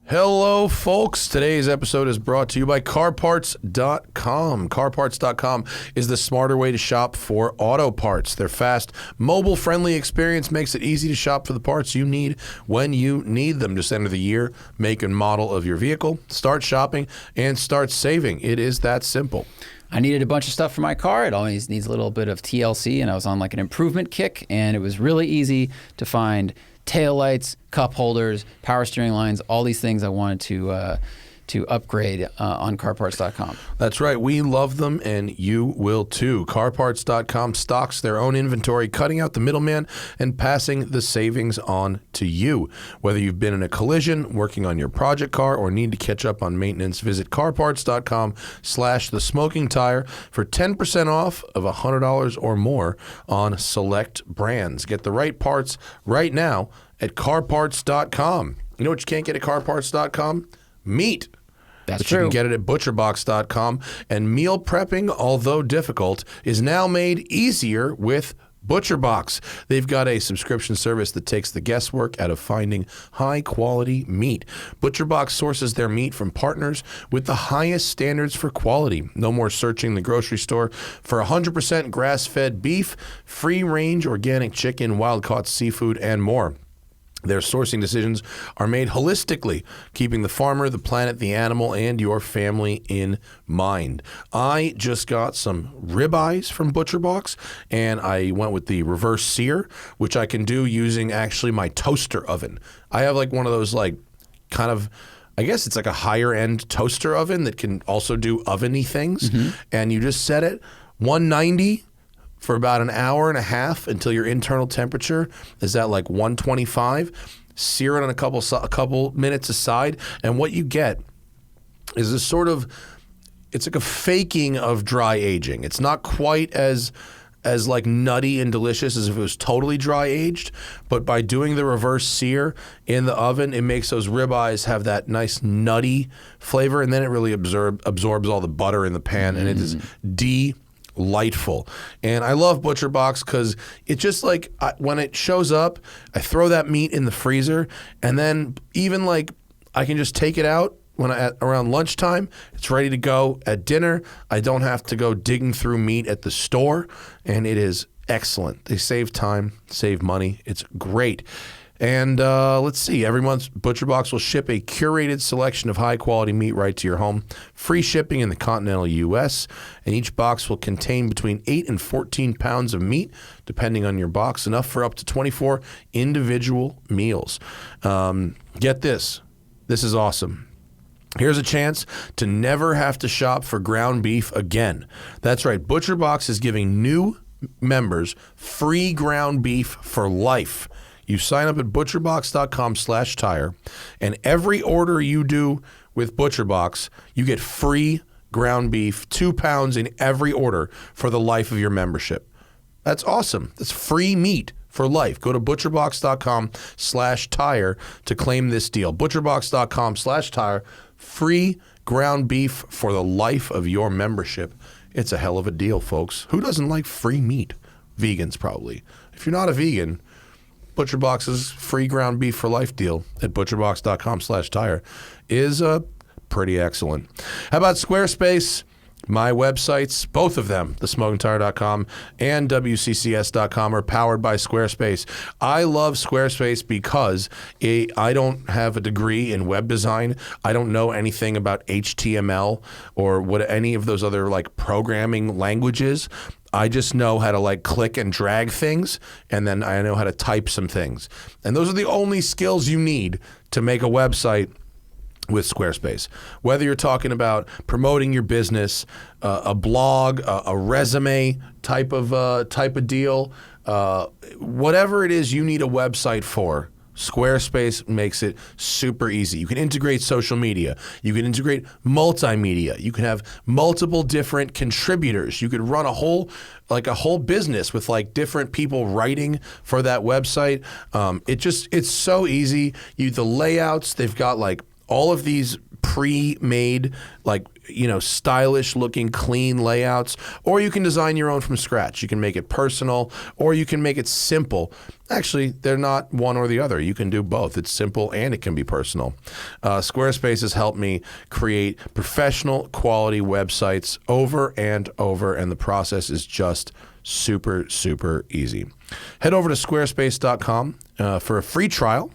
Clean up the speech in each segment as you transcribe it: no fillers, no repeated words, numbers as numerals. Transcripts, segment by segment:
Hello, folks. Today's episode is brought to you by CarParts.com. CarParts.com is the smarter way to shop for auto parts. Their fast, mobile-friendly experience makes it easy to shop for the parts you need when you need them. Just enter the year, make, and model of your vehicle, start shopping, and start saving. It is that simple. I needed a bunch of stuff for my car. It always needs a little bit of TLC, and I was on like an improvement kick, and it was really easy to find taillights, cup holders, power steering lines, all these things I wanted to upgrade on CarParts.com. That's right. We love them, and you will too. CarParts.com stocks their own inventory, cutting out the middleman and passing the savings on to you. Whether you've been in a collision, working on your project car, or need to catch up on maintenance, visit CarParts.com/thesmokingtire for 10% off of $100 or more on select brands. Get the right parts right now at CarParts.com. You know what you can't get at CarParts.com? Meat. That's but true. You can get it at ButcherBox.com. And meal prepping, although difficult, is now made easier with ButcherBox. They've got a subscription service that takes the guesswork out of finding high-quality meat. ButcherBox sources their meat from partners with the highest standards for quality. No more searching the grocery store for 100% grass-fed beef, free-range organic chicken, wild-caught seafood, and more. Their sourcing decisions are made holistically, keeping the farmer, the planet, the animal, and your family in mind. I just got some ribeyes from ButcherBox, and I went with the reverse sear, which I can do using actually my toaster oven. I have like one of those I guess it's like a higher end toaster oven that can also do oven-y things. And you just set it 190 for about an hour and a half until your internal temperature is at like 125. Sear it on a couple minutes aside, and what you get is this sort of, it's like a faking of dry aging. It's not quite as like nutty and delicious as if it was totally dry aged, but by doing the reverse sear in the oven, it makes those ribeyes have that nice nutty flavor, and then it really absorbs all the butter in the pan, and it is delightful. And I love ButcherBox because it's just like when it shows up, I throw that meat in the freezer, and then even like I can just take it out when around lunchtime. It's ready to go at dinner. I don't have to go digging through meat at the store, and it is excellent. They save time, save money. It's great. And let's see, every month ButcherBox will ship a curated selection of high-quality meat right to your home. Free shipping in the continental U.S., and each box will contain between 8 and 14 pounds of meat, depending on your box, enough for up to 24 individual meals. Get this. This is awesome. Here's a chance to never have to shop for ground beef again. That's right, ButcherBox is giving new members free ground beef for life. You sign up at butcherbox.com/tire, and every order you do with ButcherBox, you get free ground beef, 2 pounds in every order for the life of your membership. That's awesome. That's free meat for life. Go to butcherbox.com/tire to claim this deal. Butcherbox.com/tire, free ground beef for the life of your membership. It's a hell of a deal, folks. Who doesn't like free meat? Vegans, probably. If you're not a vegan, ButcherBox's free ground beef for life deal at butcherbox.com/tire is pretty excellent. How about Squarespace? My websites, both of them, thesmokingtire.com and WCCS.com, are powered by Squarespace. I love Squarespace because I don't have a degree in web design. I don't know anything about HTML or what any of those other like programming languages. I just know how to like click and drag things, and then I know how to type some things. And those are the only skills you need to make a website with Squarespace. Whether you're talking about promoting your business, a blog, a resume type of deal, whatever it is you need a website for, Squarespace makes it super easy. You can integrate social media. You can integrate multimedia. You can have multiple different contributors. You could run a whole business with like different people writing for that website. It's so easy. The layouts, they've got like all of these pre-made, like, stylish looking, clean layouts, or you can design your own from scratch. You can make it personal, or you can make it simple. Actually, they're not one or the other. You can do both. It's simple and it can be personal. Squarespace has helped me create professional quality websites over and over, and the process is just super, super easy. Head over to squarespace.com for a free trial.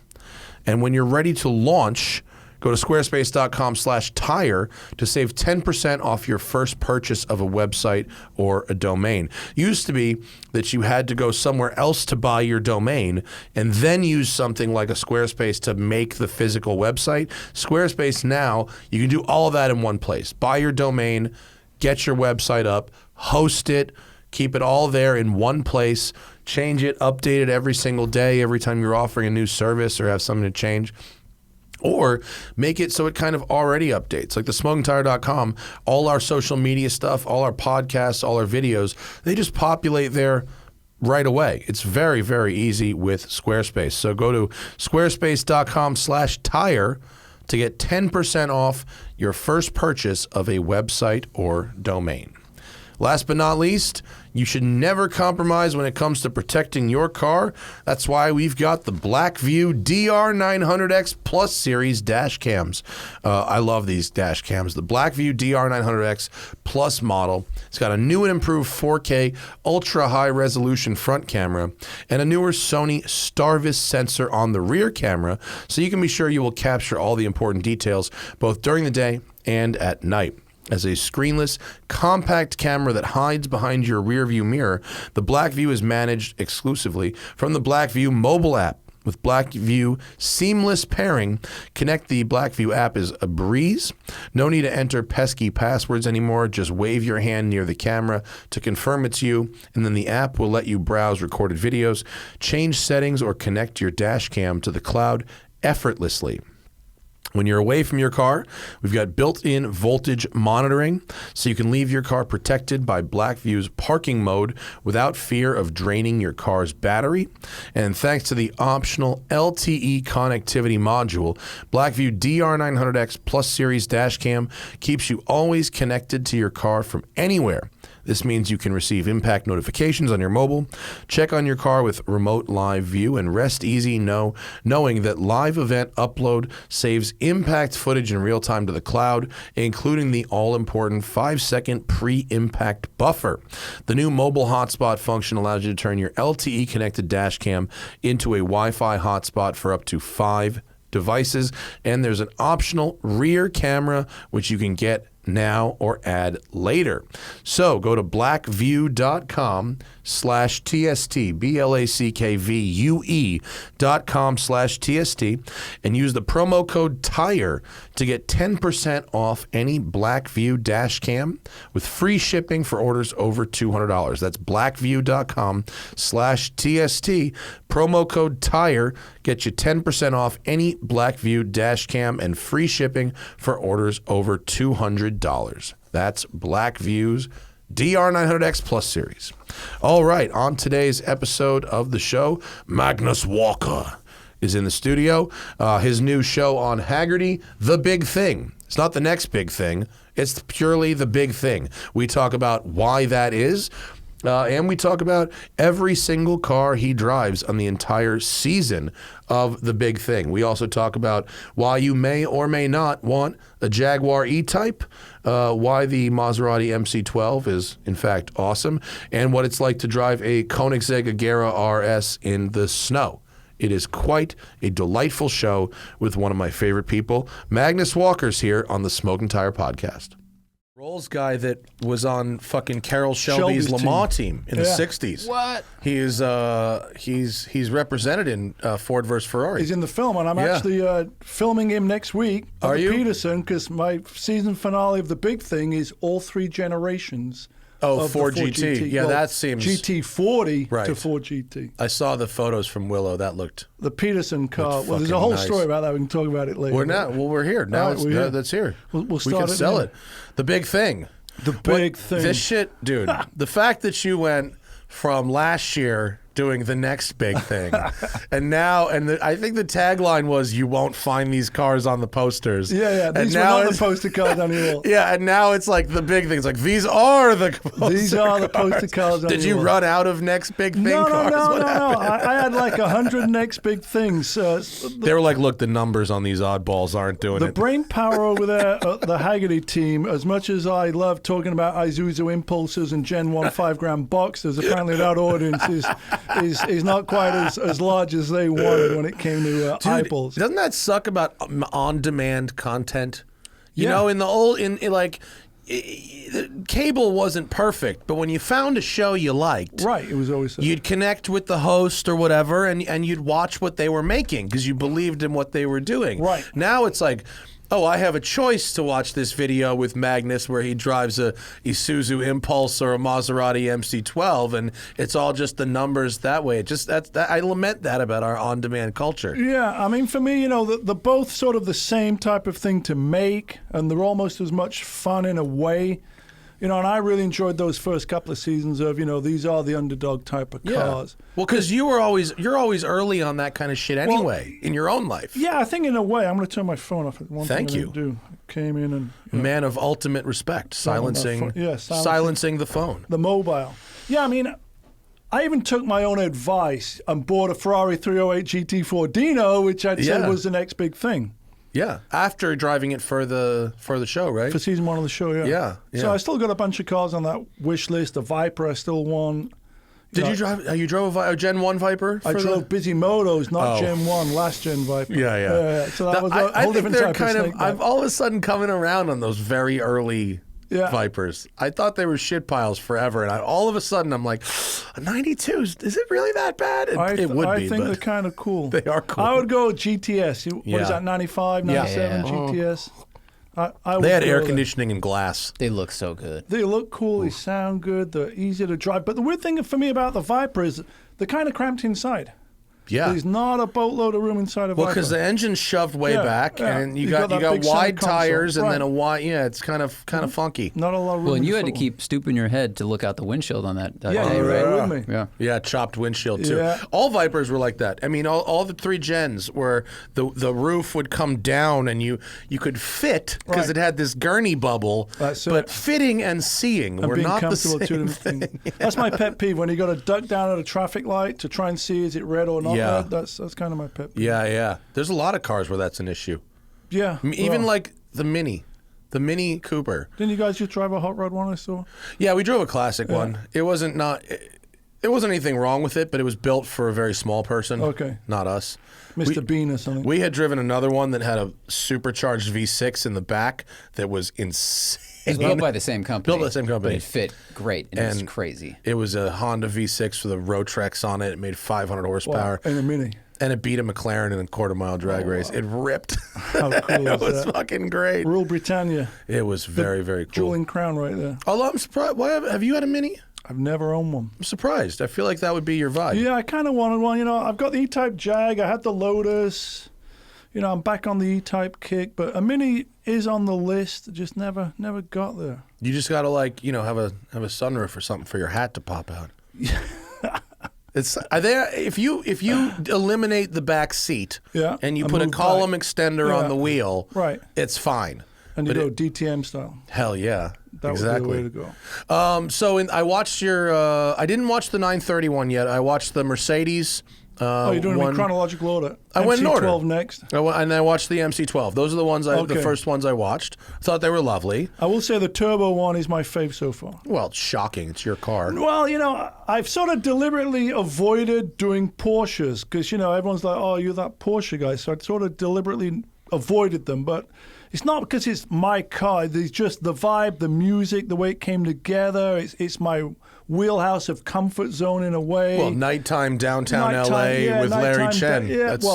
And when you're ready to launch, go to squarespace.com/tire to save 10% off your first purchase of a website or a domain. It used to be that you had to go somewhere else to buy your domain and then use something like a Squarespace to make the physical website. Squarespace now, you can do all of that in one place. Buy your domain, get your website up, host it, keep it all there in one place, change it, update it every single day, every time you're offering a new service or have something to change. Or make it so it kind of already updates. Like the SmokingTire.com, all our social media stuff, all our podcasts, all our videos, they just populate there right away. It's very, very easy with Squarespace. So go to squarespace.com/tire to get 10% off your first purchase of a website or domain. Last but not least, you should never compromise when it comes to protecting your car. That's why we've got the Blackvue DR900X Plus Series dash cams. I love these dash cams. The Blackvue DR900X Plus model. It's got a new and improved 4K ultra high resolution front camera and a newer Sony Starvis sensor on the rear camera, so you can be sure you will capture all the important details both during the day and at night. As a screenless, compact camera that hides behind your rearview mirror, the Blackvue is managed exclusively from the Blackvue mobile app. With Blackvue seamless pairing, connect the Blackvue app is a breeze. No need to enter pesky passwords anymore. Just wave your hand near the camera to confirm it's you, and then the app will let you browse recorded videos, change settings, or connect your dash cam to the cloud effortlessly. When you're away from your car, we've got built-in voltage monitoring, so you can leave your car protected by Blackvue's parking mode without fear of draining your car's battery. And thanks to the optional LTE connectivity module, Blackvue DR900X Plus Series dashcam keeps you always connected to your car from anywhere. This means you can receive impact notifications on your mobile, check on your car with remote live view, and rest easy knowing that live event upload saves impact footage in real time to the cloud, including the all-important 5-second pre-impact buffer. The new mobile hotspot function allows you to turn your LTE-connected dashcam into a Wi-Fi hotspot for up to 5 devices, and there's an optional rear camera which you can get now or add later. So go to blackvue.com/TST, BLACKVUE.com/TST, and use the promo code TIRE to get 10% off any Blackvue dash cam with free shipping for orders over $200. That's blackvue.com/TST, promo code TIRE, get you 10% off any Blackvue dash cam and free shipping for orders over $200. That's Blackvue's DR900X Plus Series. All right, on today's episode of the show, Magnus Walker is in the studio. His new show on HAGERTY, The Big Thing. It's not the next big thing. It's purely the big thing. We talk about why that is. And we talk about every single car he drives on the entire season of The Big Thing. We also talk about why you may or may not want a Jaguar E-Type, why the Maserati MC12 is, in fact, awesome, and what it's like to drive a Koenigsegg Agera RS in the snow. It is quite a delightful show with one of my favorite people. Magnus Walker's here on the Smoking Tire Podcast. Rolls guy that was on fucking Carroll Shelby's Le Mans team in the 60s. What? He's represented in Ford versus Ferrari. He's in the film, and I'm actually filming him next week. Are you? Peterson, because my season finale of The Big Thing is all 3 generations. Oh, Ford GT. Yeah, well, that seems... GT40 to Ford GT. I saw the photos from Willow. That looked... The Peterson car. Well, there's a whole story about that. We can talk about it later. We're not. Well, we're here. Now that's here. We'll start we can sell it. The Big Thing. The Big Thing. This shit, dude. The fact that you went from last year doing the next big thing. And now, I think the tagline was, "You won't find these cars on the posters." Yeah. And These were now not the poster cars anymore. Yeah, and now it's like the big things. Like, these are the poster These are the cars. poster cars on Did the you wall. run out of next big thing No. cars? What happened? I had like 100 next big things. They were like, look, the numbers on these oddballs aren't doing The it. brain power over there at the Hagerty team, as much as I love talking about Isuzu Impulses and Gen 1 5-gram Boxsters, apparently that audience is not quite as large as they wanted when it came to eyeballs. Doesn't that suck about on-demand content? You Yeah. know, in the old, cable wasn't perfect, but when you found a show you liked, Right, it was always you'd connect with the host or whatever, and you'd watch what they were making because you believed in what they were doing. Right. Now it's like, oh, I have a choice to watch this video with Magnus where he drives a Isuzu Impulse or a Maserati MC12, and it's all just the numbers that way. I lament that about our on-demand culture. Yeah, I mean, for me, they're both sort of the same type of thing to make, and they're almost as much fun in a way. And I really enjoyed those first couple of seasons of, these are the underdog type of cars. Well, because you're always early on that kind of shit anyway in your own life. Yeah, I think in a way, I'm going to turn my phone off. One Thank thing I you. didn't do. Came in and Man of ultimate respect, silencing the phone. the mobile. Yeah, I mean, I even took my own advice and bought a Ferrari 308 GT4 Dino, which I'd said was the next big thing. Yeah, after driving it for the show, right? For season 1 of the show, yeah. Yeah. So I still got a bunch of cars on that wish list. The Viper I still want. Did you drive? You drove a Gen 1 Viper? I drove Busy Motos, not Gen 1, last Gen Viper. Yeah. So that was a whole different type of snake. I'm all of a sudden coming around on those very early Vipers. I thought they were shit piles forever, and all of a sudden I'm like, a 92, is it really that bad? It would be. I think they're kind of cool. They are cool. I would go GTS. What is that, 95, 97 GTS? They had air conditioning and glass. They look so good. They look cool. They sound good. They're easy to drive. But the weird thing for me about the Viper is they're kind of cramped inside. Yeah. There's not a boatload of room inside a Viper. Well, because the engine's shoved way back, and you got big wide center tires, console. and then a wide. Yeah, it's kind of funky. Not a lot of room. Well, and in you the had to front keep stooping your head to look out the windshield on that day, you were right? there with me. Yeah. Yeah, chopped windshield too. Yeah. All Vipers were like that. I mean, all the 3 gens where the roof would come down and you could fit because it had this gurney bubble. That's it. But fitting and seeing And were being not the comfortable same are two different things. That's my pet peeve. When you got to duck down at a traffic light to try and see is it red or not Yeah. red, that's kind of my pet peeve. Yeah. There's a lot of cars where that's an issue. Yeah. Even well, like the Mini Cooper. Didn't you guys just drive a hot rod one I saw? Yeah, we drove a classic one. It wasn't anything wrong with it, but it was built for a very small person. Okay. Not us. Mr. Bean or something. We had driven another one that had a supercharged V6 in the back that was insane. It was built by the same company. Built by the same company. But it fit great, and it was crazy. It was a Honda V6 with a Rotrex on it. It made 500 horsepower. And a Mini. And it beat a McLaren in a quarter-mile drag race. It ripped. How cool It is was that? fucking great. Rule Britannia. It was very, very cool. Jewel crown right there. Although I'm surprised. Have you had a Mini? I've never owned one. I'm surprised. I feel like that would be your vibe. Yeah, I kind of wanted one. I've got the E-Type Jag. I had the Lotus. I'm back on the E-Type kick. But a Mini is on the list. Just never got there. You just got to have a sunroof or something for your hat to pop out. If you eliminate the back seat and you put a column extender on the wheel, it's fine. And you go DTM style. Hell yeah. That exactly. would be the way to go. I watched your. I didn't watch the 931 yet. I watched the Mercedes. You're doing them in chronological order. I went in order. MC12 next. And I watched the MC12. Those are the ones. Okay. The first ones I watched. Thought they were lovely. I will say the turbo one is my fave so far. Well, it's shocking. It's your car. Well, I've sort of deliberately avoided doing Porsches because everyone's like, "Oh, you're that Porsche guy." So I sort of deliberately avoided them, but. It's not because it's my car. It's just the vibe, the music, the way it came together. It's my wheelhouse of comfort zone in a way. Well, nighttime downtown LA with Larry Chen. That's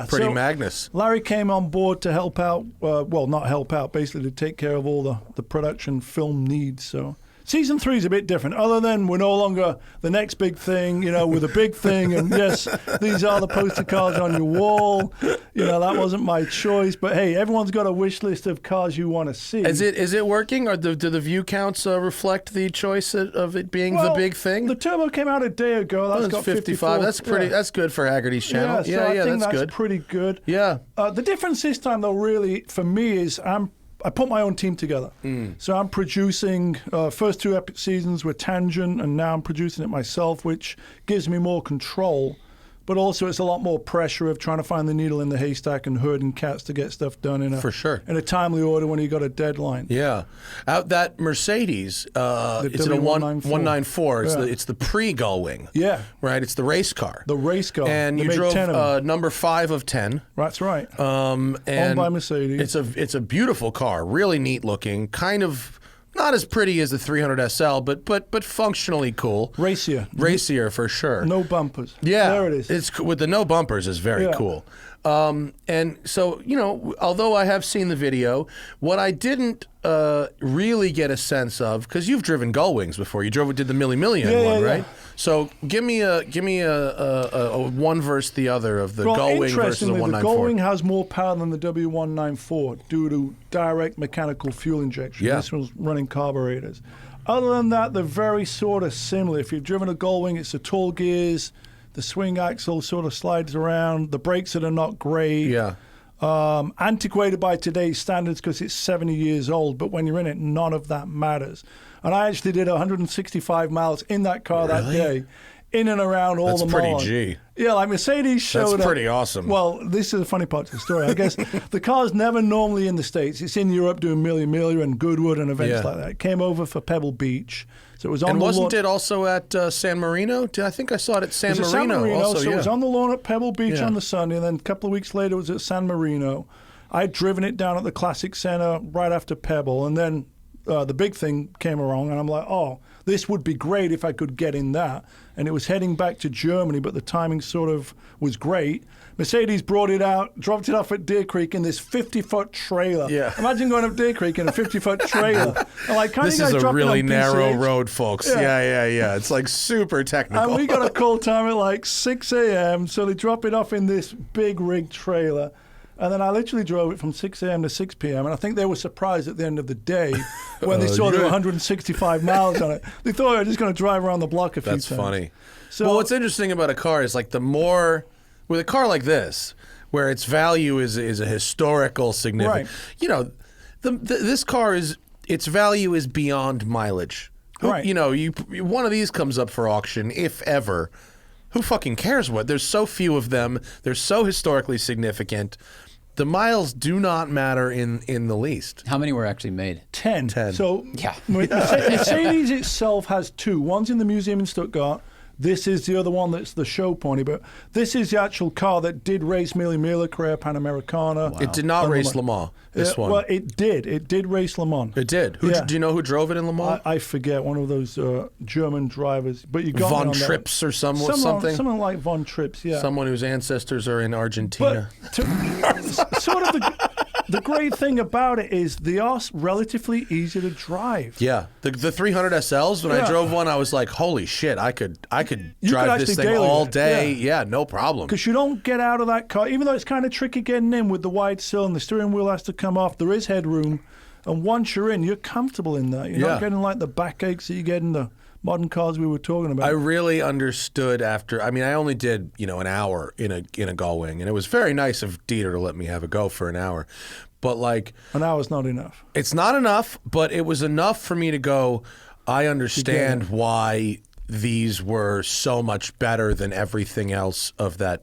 pretty So Magnus. Larry came on board to help out. Not help out, basically to take care of all the production film needs. So Season 3 is a bit different. Other than we're no longer the next big thing, with a big thing. And yes, these are the poster cars on your wall. That wasn't my choice. But hey, everyone's got a wish list of cars you want to see. Is it working, or do the view counts reflect the choice of it being the big thing? The turbo came out a day ago. That's got 55. That's pretty. That's good for Haggerty's channel. I think that's good. pretty good. Yeah. The difference this time, though, really for me is I put my own team together. So I'm producing first 2 seasons with Tangent, and now I'm producing it myself, which gives me more control. But also it's a lot more pressure of trying to find the needle in the haystack and herding cats to get stuff done in a timely order when you got a deadline. Yeah. Out that Mercedes, it's a 194. It's the pre-Gullwing. Yeah. Right? It's the race car. The race car. And they you drove number 5 of 10. That's right. And owned by Mercedes. It's a beautiful car, really neat looking, kind of not as pretty as the 300 SL, but functionally cool. Racier for sure. No bumpers. Yeah, there it is. It's with the no bumpers is very cool. And so although I have seen the video, what I didn't really get a sense of, because you've driven Gullwings before, did the Million one, right? So give me a one versus the other of the Gullwing versus the 194. The Gullwing has more power than the W194 due to direct mechanical fuel injection. Yeah. This one's running carburetors. Other than that, they're very sort of similar. If you've driven a Gullwing, it's the tall gears, the swing axle sort of slides around, the brakes that are not great. Yeah. Antiquated by today's standards because it's 70 years old, but when you're in it, none of that matters. And I actually did 165 miles in that car that day, in and around all the That's malls. pretty G. Yeah, like Mercedes showed up. That's pretty awesome. Well, this is a funny part of the story. I guess the car's never normally in the States. It's in Europe doing Mille Miglia and Goodwood and events like that. It came over for Pebble Beach. So it was on and the wasn't lawn. it also at San Marino? I think I saw it at San Marino. Also, so it was on the lawn at Pebble Beach on the Sunday, and then a couple of weeks later it was at San Marino. I'd driven it down at the Classic Center right after Pebble, and then the big thing came along, and I'm like, oh, this would be great if I could get in that. And it was heading back to Germany, but the timing sort of was great. Mercedes brought it out, dropped it off at Deer Creek in this 50-foot trailer. Yeah. Imagine going up Deer Creek in a 50-foot trailer. I'm like, this you guys is a really narrow PCH? road, folks. Yeah. It's like super technical. And we got a call time at like 6 a.m., so they drop it off in this big rig trailer. And then I literally drove it from 6 a.m. to 6 p.m. And I think they were surprised at the end of the day when they saw there were 165 miles on it. They thought I was just going to drive around the block a few times. That's funny. So, well, what's interesting about a car is like the more, with a car like this, where its value is a historical significance. Right. This car its value is beyond mileage. Right. One of these comes up for auction, if ever. Who fucking cares what? There's so few of them. They're so historically significant. The miles do not matter in the least. How many were actually made? 10. 10. So Yeah. Mercedes itself has 2. One's in the museum in Stuttgart. This is the other one that's the show pony, but this is the actual car that did race Mille Miglia, Carrera Panamericana. Wow. It did not race Le Mans, this one. Well, it did. It did race Le Mans. It did. Do you know who drove it in Le Mans? I forget, one of those German drivers. But you got Von me on Trips that. or something? Someone like Von Trips, yeah. Someone whose ancestors are in Argentina. But sort of the great thing about it is they are relatively easy to drive. Yeah, the 300 SLs. When I drove one, I was like, "Holy shit! I could drive this thing all day. Yeah, no problem." Because you don't get out of that car, even though it's kind of tricky getting in with the wide sill and the steering wheel has to come off. There is headroom, and once you're in, you're comfortable in that. You're not getting like the backaches that you get in the modern cars we were talking about. I really understood after. I mean, I only did an hour in a Gullwing, and it was very nice of Dieter to let me have a go for an hour. But like, an hour's not enough. It's not enough, but it was enough for me to go, I understand why these were so much better than everything else of that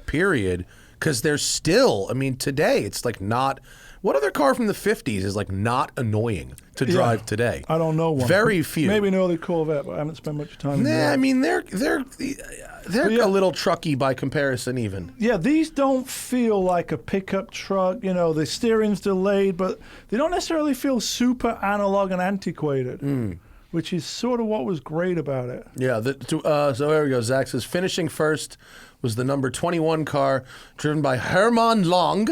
period, because they're still, I mean, today it's like not. What other car from the 50s is like not annoying to drive today? I don't know one. Very few. Maybe an early Corvette, but I haven't spent much time. Nah, I mean they're a little trucky by comparison, even. Yeah, these don't feel like a pickup truck. The steering's delayed, but they don't necessarily feel super analog and antiquated. Which is sort of what was great about it. Yeah. So there we go. Zach says finishing first was the number 21 car driven by Hermann Long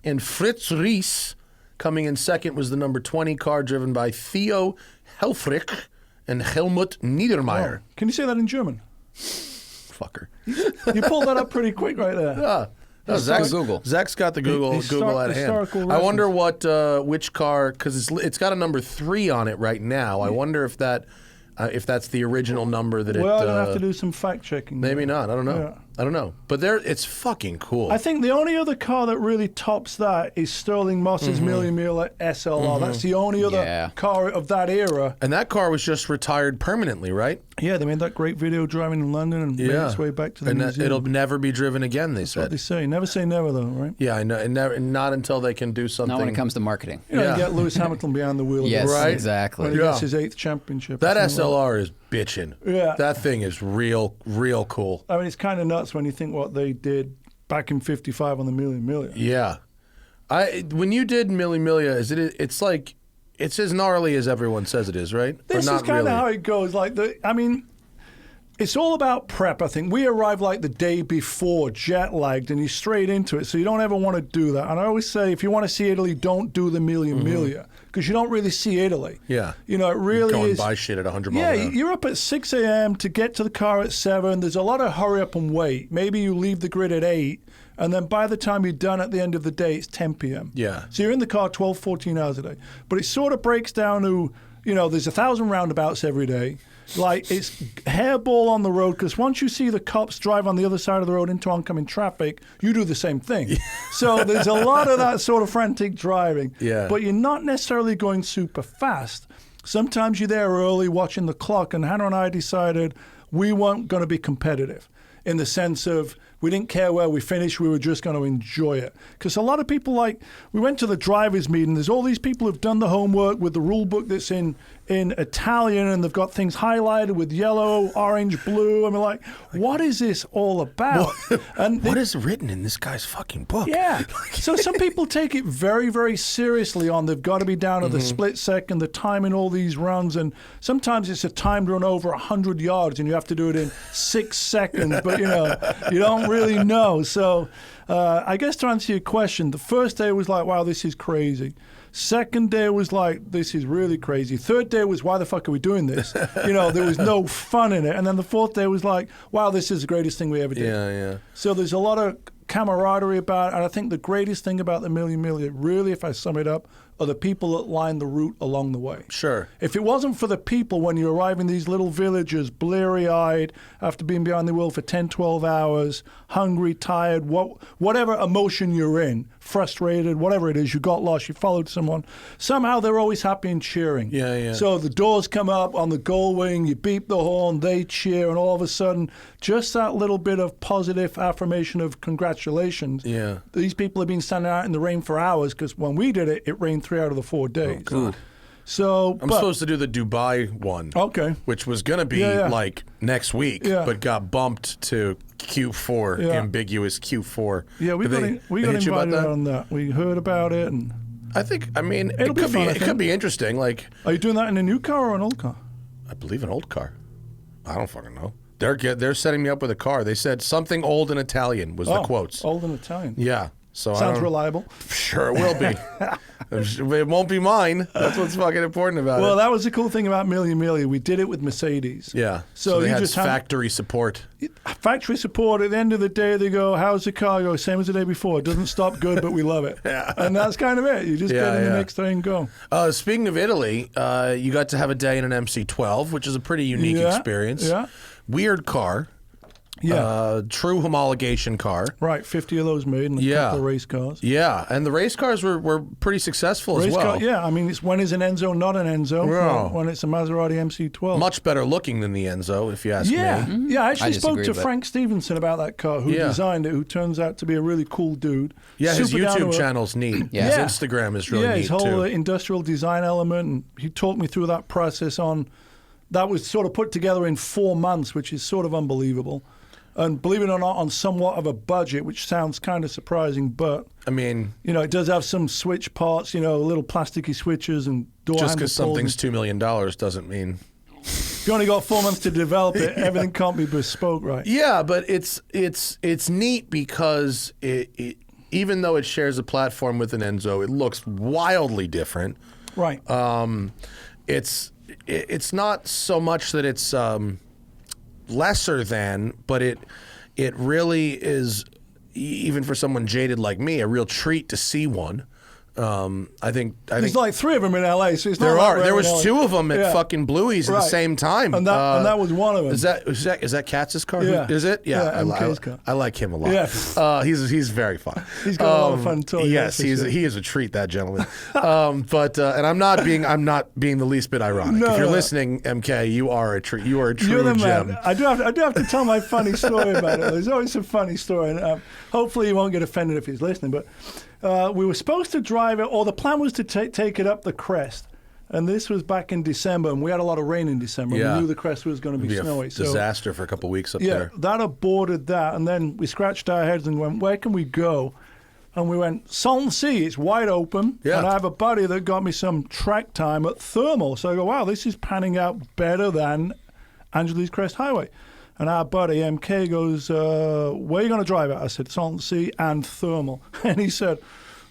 and Fritz Ries. Coming in second was the number 20 car driven by Theo Helfrich and Helmut Niedermeyer. Can you say that in German? Fucker. You pulled that up pretty quick right there. Yeah. No, Zach's, Google. Zach's got the Google at hand. I wonder which car, because it's got a number 3 on it right now. I wonder if that's the original number that Well, I'm going to have to do some fact checking. Maybe not. I don't know. Yeah. I don't know. But it's fucking cool. I think the only other car that really tops that is Sterling Moss's Mille Mille SLR. That's the only other car of that era. And that car was just retired permanently, right? Yeah, they made that great video driving in London and made its way back to the museum. It'll never be driven again, they said. What they say. Never say never, though, right? Yeah, I know. And not until they can do something. Not when it comes to marketing. You know, you get Lewis Hamilton behind the wheel. Yes, right? exactly. When he gets his 8th championship. That SLR is bitching. Yeah. That thing is real cool. I mean, it's kind of nuts when you think what they did back in '55 on the Mille Mille. Yeah. When you did Mille Mille, it's like, it's as gnarly as everyone says it is, right? This is kind of how it goes. It's all about prep, I think. We arrived like the day before, jet-lagged, and you're straight into it, so you don't ever want to do that. And I always say, if you want to see Italy, don't do the Mille Mille, because you don't really see Italy. Yeah. You know, it really going is. Going by shit at 100 miles an hour. You're up at 6 a.m. to get to the car at 7. There's a lot of hurry up and wait. Maybe you leave the grid at 8, and then by the time you're done at the end of the day, it's 10 p.m. Yeah. So you're in the car 12, 14 hours a day. But it sort of breaks down to, there's 1,000 roundabouts every day. Like, it's hairball on the road, because once you see the cops drive on the other side of the road into oncoming traffic, you do the same thing. So there's a lot of that sort of frantic driving. Yeah. But you're not necessarily going super fast. Sometimes you're there early watching the clock, and Hannah and I decided we weren't going to be competitive in the sense of we didn't care where we finished, we were just going to enjoy it. Because a lot of people, we went to the drivers' meeting, there's all these people who've done the homework with the rule book that's in Italian, and they've got things highlighted with yellow, orange, blue, and we're like, what is this all about? What is written in this guy's fucking book? Yeah. So some people take it very, very seriously they've got to be down to the split second, the time in all these runs, and sometimes it's a timed run over 100 yards, and you have to do it in 6 seconds, but you don't really know. So I guess to answer your question, the first day was like, wow, this is crazy. Second day was like, this is really crazy. Third day was, why the fuck are we doing this? There was no fun in it. And then the fourth day was like, wow, this is the greatest thing we ever did. Yeah. So there's a lot of camaraderie about it. And I think the greatest thing about the Mille Mille, really, if I sum it up, are the people that line the route along the way. Sure. If it wasn't for the people when you arrive in these little villages, bleary-eyed, after being behind the wheel for 10, 12 hours, hungry, tired, whatever emotion you're in, frustrated, whatever it is, you got lost, you followed someone, somehow they're always happy and cheering. Yeah. So the doors come up on the gull wing, you beep the horn, they cheer, and all of a sudden, just that little bit of positive affirmation of congratulations. Yeah. These people have been standing out in the rain for hours, because when we did it, it rained 3 out of the 4 days. Oh, God. So I'm supposed to do the Dubai one. Okay. Which was going to be like next week, but got bumped to Q4, ambiguous Q4. Yeah, we got invited on that. We heard about it, and it could be interesting. Like, are you doing that in a new car or an old car? I believe an old car. I don't fucking know. They're setting me up with a car. They said something old and Italian was the quotes. Old and Italian. Yeah. So sounds reliable. Sure, it will be. It won't be mine. That's what's fucking important about it. Well, that was the cool thing about Mille Mille. We did it with Mercedes. Yeah. So they you had just factory support. Factory support. At the end of the day, they go, "How's the car?" I go, "Same as the day before. It doesn't stop good, but we love it." Yeah. And that's kind of it. You just get in the next day and go. Speaking of Italy, you got to have a day in an MC12, which is a pretty unique experience. Yeah. Weird car. Yeah. True homologation car. Right, 50 of those made and a couple of race cars. Yeah, and the race cars were pretty successful as well. I mean, when is an Enzo not an Enzo? Yeah. When it's a Maserati MC12. Much better looking than the Enzo, if you ask me. Yeah, I actually spoke to but... Frank Stevenson about that car, who designed it, who turns out to be a really cool dude. Yeah, his Super YouTube channel's neat. Yeah. His Instagram is really neat, his whole industrial design element, and he talked me through that process that was sort of put together in 4 months, which is sort of unbelievable. And believe it or not, on somewhat of a budget, which sounds kind of surprising, but I mean, it does have some switch parts, little plasticky switches and door handle. Just because something's $2 million doesn't mean you only got 4 months to develop it. Everything can't be bespoke, right? Yeah, but it's neat because it even though it shares a platform with an Enzo, it looks wildly different. Right. it's not so much that it's lesser than, but it really is, even for someone jaded like me, a real treat to see one. I think There's like 3 of them in LA, so it's not there like are. we're There in was LA. 2 of them at Yeah. fucking Bluey's at the Right. same time, And that was one of them. Is that Katz's car? Yeah. Is it? Yeah, Yeah, MK's car. I like him a lot. Yeah. He's very fun. He's got a lot of fun too. Yes, he is a treat, that gentleman. But and I'm not being the least bit ironic. No, if you're no. listening, MK, you are a treat. You are a true You're the gem. man. I do have to tell my funny story about it. There's always a funny story, and hopefully he won't get offended if he's listening. But we were supposed to drive it, or the plan was to take it up the crest. And this was back in December, and we had a lot of rain in December. Yeah. We knew the crest was going to be It'd be snowy. a disaster for a couple of weeks up Yeah, there. that aborted that, and then we scratched our heads and went, where can we go? And we went, Salton Sea, it's wide open. Yeah. And I have a buddy that got me some track time at Thermal. So I go, wow, this is panning out better than Angeles Crest Highway. And our buddy, MK, goes, where are you going to drive it? I said, Salton Sea and Thermal. And he said,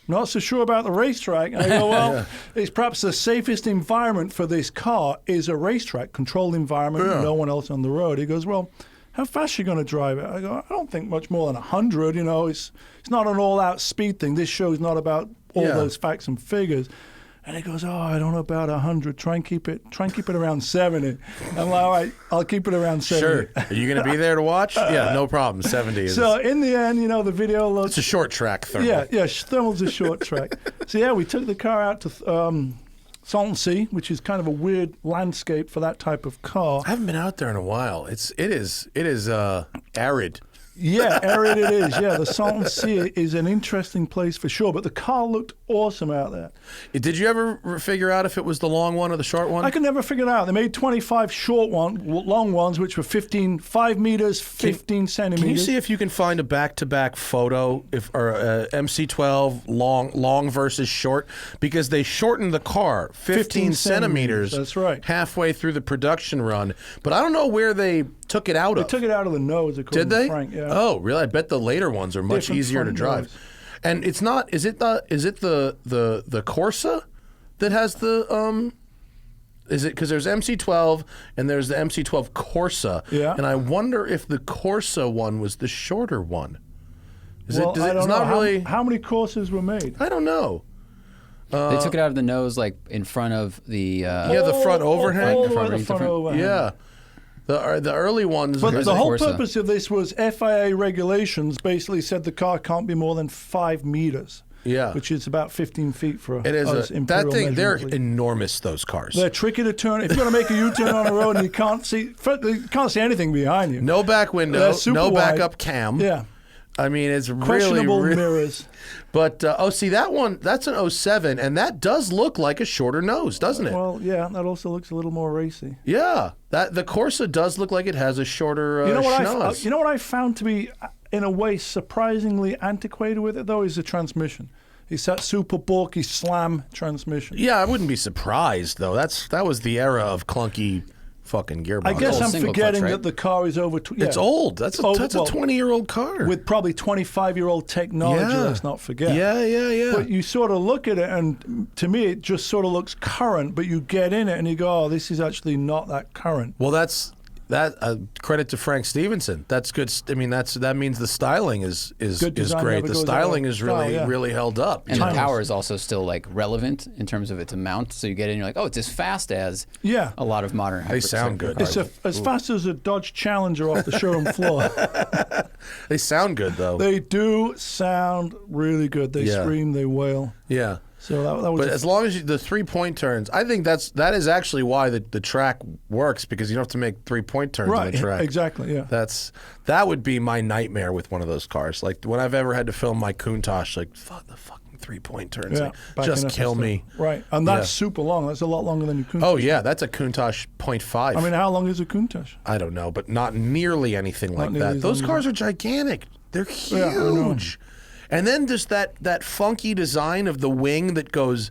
not so sure about the racetrack. And I go, well, it's perhaps the safest environment for this car is a racetrack, controlled environment, no one else on the road. He goes, well, how fast are you going to drive it? I go, I don't think much more than 100. You know, it's not an all-out speed thing. This show's not about all those facts and figures. And he goes, oh, I don't know about 100. Try and keep it around 70. I'm like, all right, I'll keep it around 70. Sure. Are you going to be there to watch? Yeah, no problem. 70 is. So in the end, you know, the video looks. It's a short track Thermal. Yeah, Thermal's a short track. So yeah, we took the car out to Salton Sea, which is kind of a weird landscape for that type of car. I haven't been out there in a while. It is arid. Yeah, arid it is. Yeah, the Salton Sea is an interesting place for sure, but the car looked awesome out there. Did you ever figure out if it was the long one or the short one? I could never figure it out. They made 25 long ones, which were 5 meters, 15 centimeters. Can you see if you can find a back-to-back photo, or MC12 long versus short? Because they shortened the car 15 centimeters. That's right. Halfway through the production run, but I don't know where they took it out of. They took it out of the nose, according Did they? to Frank. Yeah. Oh, really? I bet the later ones are much Different easier to front drive. nose. And it's not. Is it the Corsa that has the Is it because there's MC12 and there's the MC12 Corsa? Yeah. And I wonder if the Corsa one was the shorter one. I don't it's know. not really. How many courses were made? I don't know. They took it out of the nose, like in front of the. The front overhang. All the way front to the ring front different. overhang. Yeah. The early ones. But Here's the a whole Corsa. purpose of this was FIA regulations basically said the car can't be more than 5 meters. Yeah. Which is about 15 feet for It is us that imperial thing. They're measurement. enormous. Those cars. They're tricky to turn. If you're going to make a U-turn on a road and you can't see anything behind you. No back window. They're super No wide. backup cam. Yeah. I mean, it's Questionable really. mirrors. But see that one. That's an 07, and that does look like a shorter nose, doesn't it? Well, yeah, that also looks a little more racy. Yeah, the Corsa does look like it has a shorter You know what schnoz. you know what I found to be, in a way, surprisingly antiquated with it though is the transmission. It's that super bulky slam transmission. Yeah, I wouldn't be surprised though. That was the era of clunky fucking gearbox. I guess old I'm single forgetting clutch, right? that the car is over. It's old. That's a 20-year-old car with probably 25-year-old technology. Yeah. Let's not forget. Yeah. But you sort of look at it, and to me, it just sort of looks current. But you get in it, and you go, "Oh, this is actually not that current." Well, credit to Frank Stevenson. That's good. I mean, that means the styling is Good design great. never The goes styling out of is style, yeah. really held up. And you the know? power is also still like relevant in terms of its amount. So you get in, you're like, oh, it's as fast as a lot of modern. They sound good. It's as fast as a Dodge Challenger off the showroom floor. They sound good though. They do sound really good. They scream, they wail. Yeah. So that was. But as long as the 3-point turns, I think that is actually why the track works, because you don't have to make 3-point turns on the track. Exactly. Yeah. That would be my nightmare with one of those cars. Like when I've ever had to film my Countach, like fuck the fucking 3-point turns, Yeah, like, backing just up kill and me. stuff. Right, and that's super long. That's a lot longer than your Countach. Oh yeah, that's a Countach 0.5. I mean, how long is a Countach? I don't know, but not nearly anything like nearly that. as Those long as cars are gigantic. They're Yeah, I know. huge. And then just that funky design of the wing that goes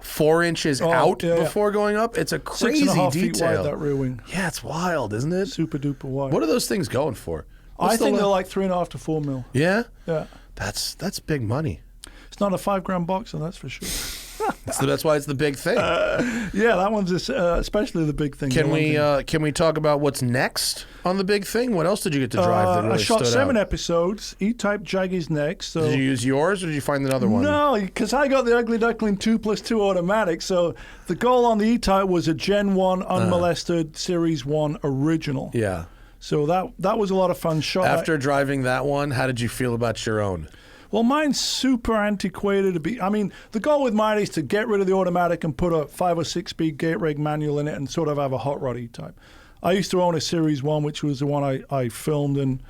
4 inches out before going up. It's a crazy 6.5 detail. feet wide, that rear wing. Yeah, it's wild, isn't it? Super duper wide. What are those things going for? I think they're like 3.5 to 4 mil. Yeah? Yeah. That's big money. It's not a $5 grand boxer, that's for sure. That's why it's the big thing. Yeah, that one's especially the big thing. Can we talk about what's next on the big thing? What else did you get to drive that really I shot stood 7 out? episodes. E-Type Jag is next. So Did you use yours or did you find another one? no, because I got the Ugly Duckling 2+2 automatic. So the goal on the E-Type was a Gen 1 unmolested Series 1 original. Yeah. So that was a lot of fun. Shot After driving that one, how did you feel about your own? Well, mine's super antiquated. The goal with mine is to get rid of the automatic and put a 5 or 6 speed gate reg manual in it and sort of have a hot rod E-Type. I used to own a Series 1, which was the one I filmed, and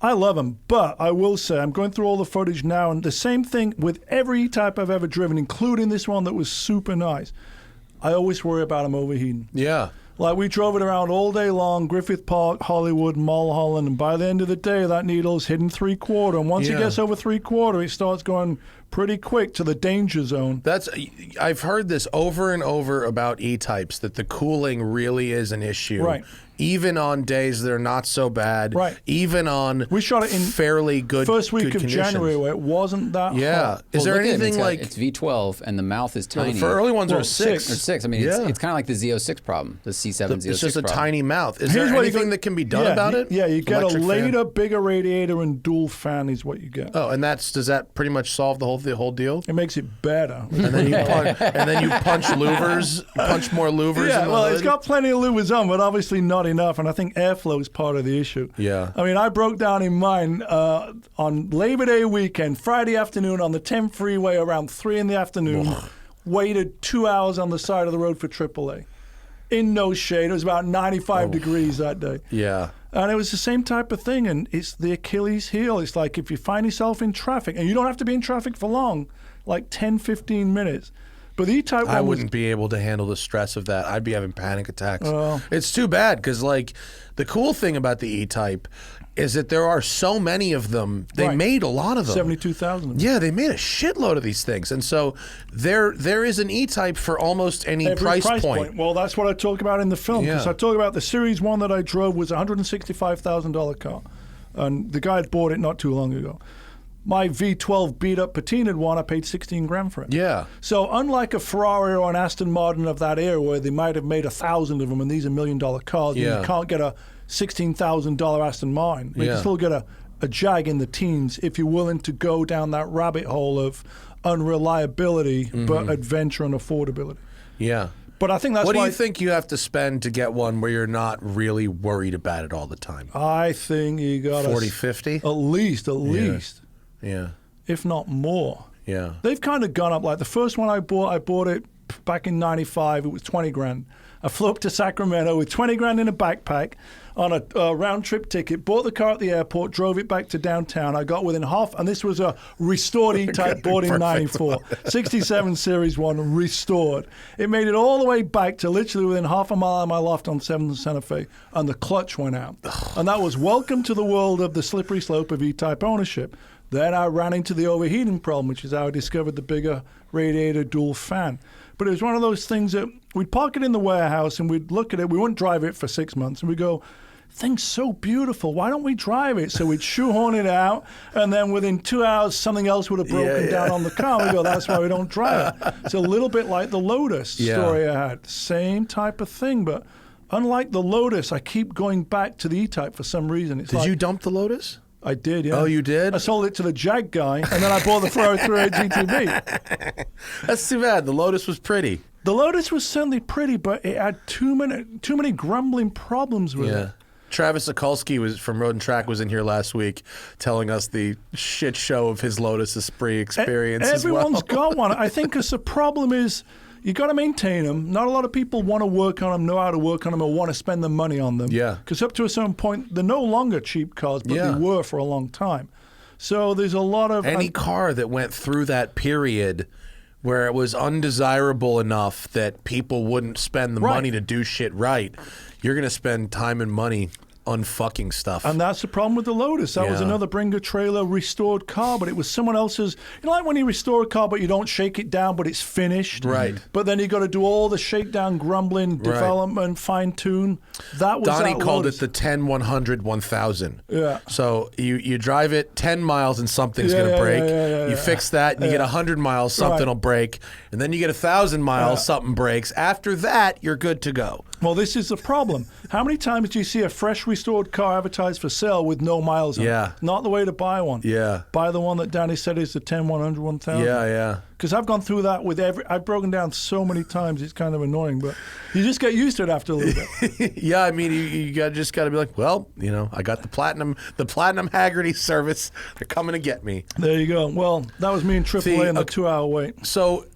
I love them. But I will say, I'm going through all the footage now, and the same thing with every E-Type I've ever driven, including this one that was super nice. I always worry about them overheating. Yeah. Like, we drove it around all day long, Griffith Park, Hollywood, Mulholland, and by the end of the day, that needle's hitting 3/4. And once it gets over 3/4, it starts going pretty quick to the danger zone. I've heard this over and over about E-Types, that the cooling really is an issue. Right. Even on days that are not so bad. Right. Even on We shot it in fairly good first week good of conditions. January where it wasn't that Yeah. hot. Is there Look at it, anything like... it's V12 and the mouth is tiny. For early ones are Well, a 6. Or 6. I mean, it's kind of like the Z06 problem, the C7 Z06 It's just a problem. tiny mouth. Is Here's there what you anything got- that can be done about it? Yeah, you get Electric a fan? later, bigger radiator and dual fan is what you get. Oh, and does that pretty much solve the whole deal? It makes it better. And then you punch louvers, punch more louvers. Yeah, in the well, hood? it's got plenty of louvers on, but obviously not enough. And I think airflow is part of the issue. Yeah. I mean, I broke down in mine on Labor Day weekend, Friday afternoon on the 10 freeway around 3 in the afternoon. Waited 2 hours on the side of the road for AAA. In no shade. It was about 95 degrees that day. Yeah. And it was the same type of thing, and it's the Achilles heel. It's like if you find yourself in traffic, and you don't have to be in traffic for long, like 10, 15 minutes. But the E-Type one I wouldn't be able to handle the stress of that. I'd be having panic attacks. Oh. It's too bad because, like, the cool thing about the E-Type is that there are so many of them. They Right. made a lot of them. 72,000 of them. Yeah, they made a shitload of these things, and so there is an E-Type for almost any Every price point. Well, that's what I talk about in the film, because Yeah. I talk about the Series 1 that I drove was a $165,000 car, and the guy had bought it not too long ago. My V12 beat-up patinaed one, I paid $16,000 for it. Yeah. So unlike a Ferrari or an Aston Martin of that era where they might have made 1,000 of them and these are $1 million cars, and Yeah. you can't get a $16,000 Aston Martin. You Yeah. can still get a Jag in the teens if you're willing to go down that rabbit hole of unreliability, but adventure and affordability. Yeah. But I think that's What do why you think you have to spend to get one where you're not really worried about it all the time? I think you got 40, 50? at least, Yeah. if not more. Yeah. They've kind of gone up. Like the first one I bought it back in '95. It was $20,000. I flew up to Sacramento with $20,000 in a backpack on a round trip ticket. Bought the car at the airport, drove it back to downtown. I got within half, and this was a restored E-Type bought in '94, 67 Series 1 restored. It made it all the way back to literally within half a mile of my loft on 7th and Santa Fe, and the clutch went out. And that was welcome to the world of the slippery slope of E-Type ownership. Then I ran into the overheating problem, which is how I discovered the bigger radiator dual fan. But it was one of those things that we'd park it in the warehouse and we'd look at it. We wouldn't drive it for 6 months. And we'd go, thing's so beautiful. Why don't we drive it? So we'd shoehorn it out. And then within 2 hours, something else would have broken down on the car. We go, that's why we don't drive it. It's a little bit like the Lotus story I had. Same type of thing. But unlike the Lotus, I keep going back to the E-Type for some reason. It's Did you dump the Lotus? I did, yeah. Oh, you did? I sold it to the Jag guy, and then I bought the Ferrari 308 GTB. That's too bad. The Lotus was pretty. The Lotus was certainly pretty, but it had too many grumbling problems with it. Travis Sokolsky from Road and Track was in here last week telling us the shit show of his Lotus Esprit experience Everyone's as well. got one. I think because the problem is you got to maintain them. Not a lot of people want to work on them, know how to work on them, or want to spend the money on them. Yeah. Because up to a certain point, they're no longer cheap cars, but they were for a long time. So there's a lot of... Any car that went through that period where it was undesirable enough that people wouldn't spend the money to do shit right, you're going to spend time and money unfucking stuff. And that's the problem with the Lotus. That was Yeah. another Bringer trailer restored car, but it was someone else's. You know, like when you restore a car, but you don't shake it down, but it's finished. Right. But then you got to do all the shakedown, grumbling, development, fine tune. That was Donnie that called Lotus. it the 10, 100, 1000. Yeah. So you drive it 10 miles and something's going to break. You fix that and you get 100 miles, something will break. And then you get 1,000 miles, something breaks. After that, you're good to go. Well, this is the problem. How many times do you see a fresh restored car advertised for sale with no miles on Yeah. it? Not the way to buy one. Yeah. Buy the one that Danny said is the 10, 100, 1000. Yeah. Because I've gone through that with I've broken down so many times, it's kind of annoying, but you just get used to it after a little bit. Yeah, I mean, you just got to be like, well, you know, I got the platinum HAGERTY service. They're coming to get me. There you go. Well, that was me and AAA in the 2-hour wait. So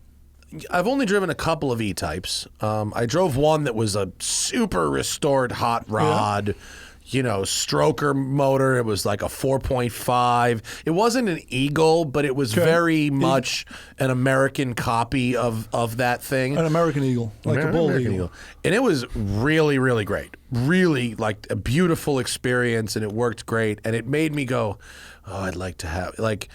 I've only driven a couple of E-types. I drove one that was a super restored hot rod, stroker motor. It was like a 4.5. It wasn't an Eagle, but it was very much an American copy of that thing. An American Eagle, like a bull American eagle. And it was really, really great. Really, like, a beautiful experience, and it worked great. And it made me go, oh, I'd like to have, like...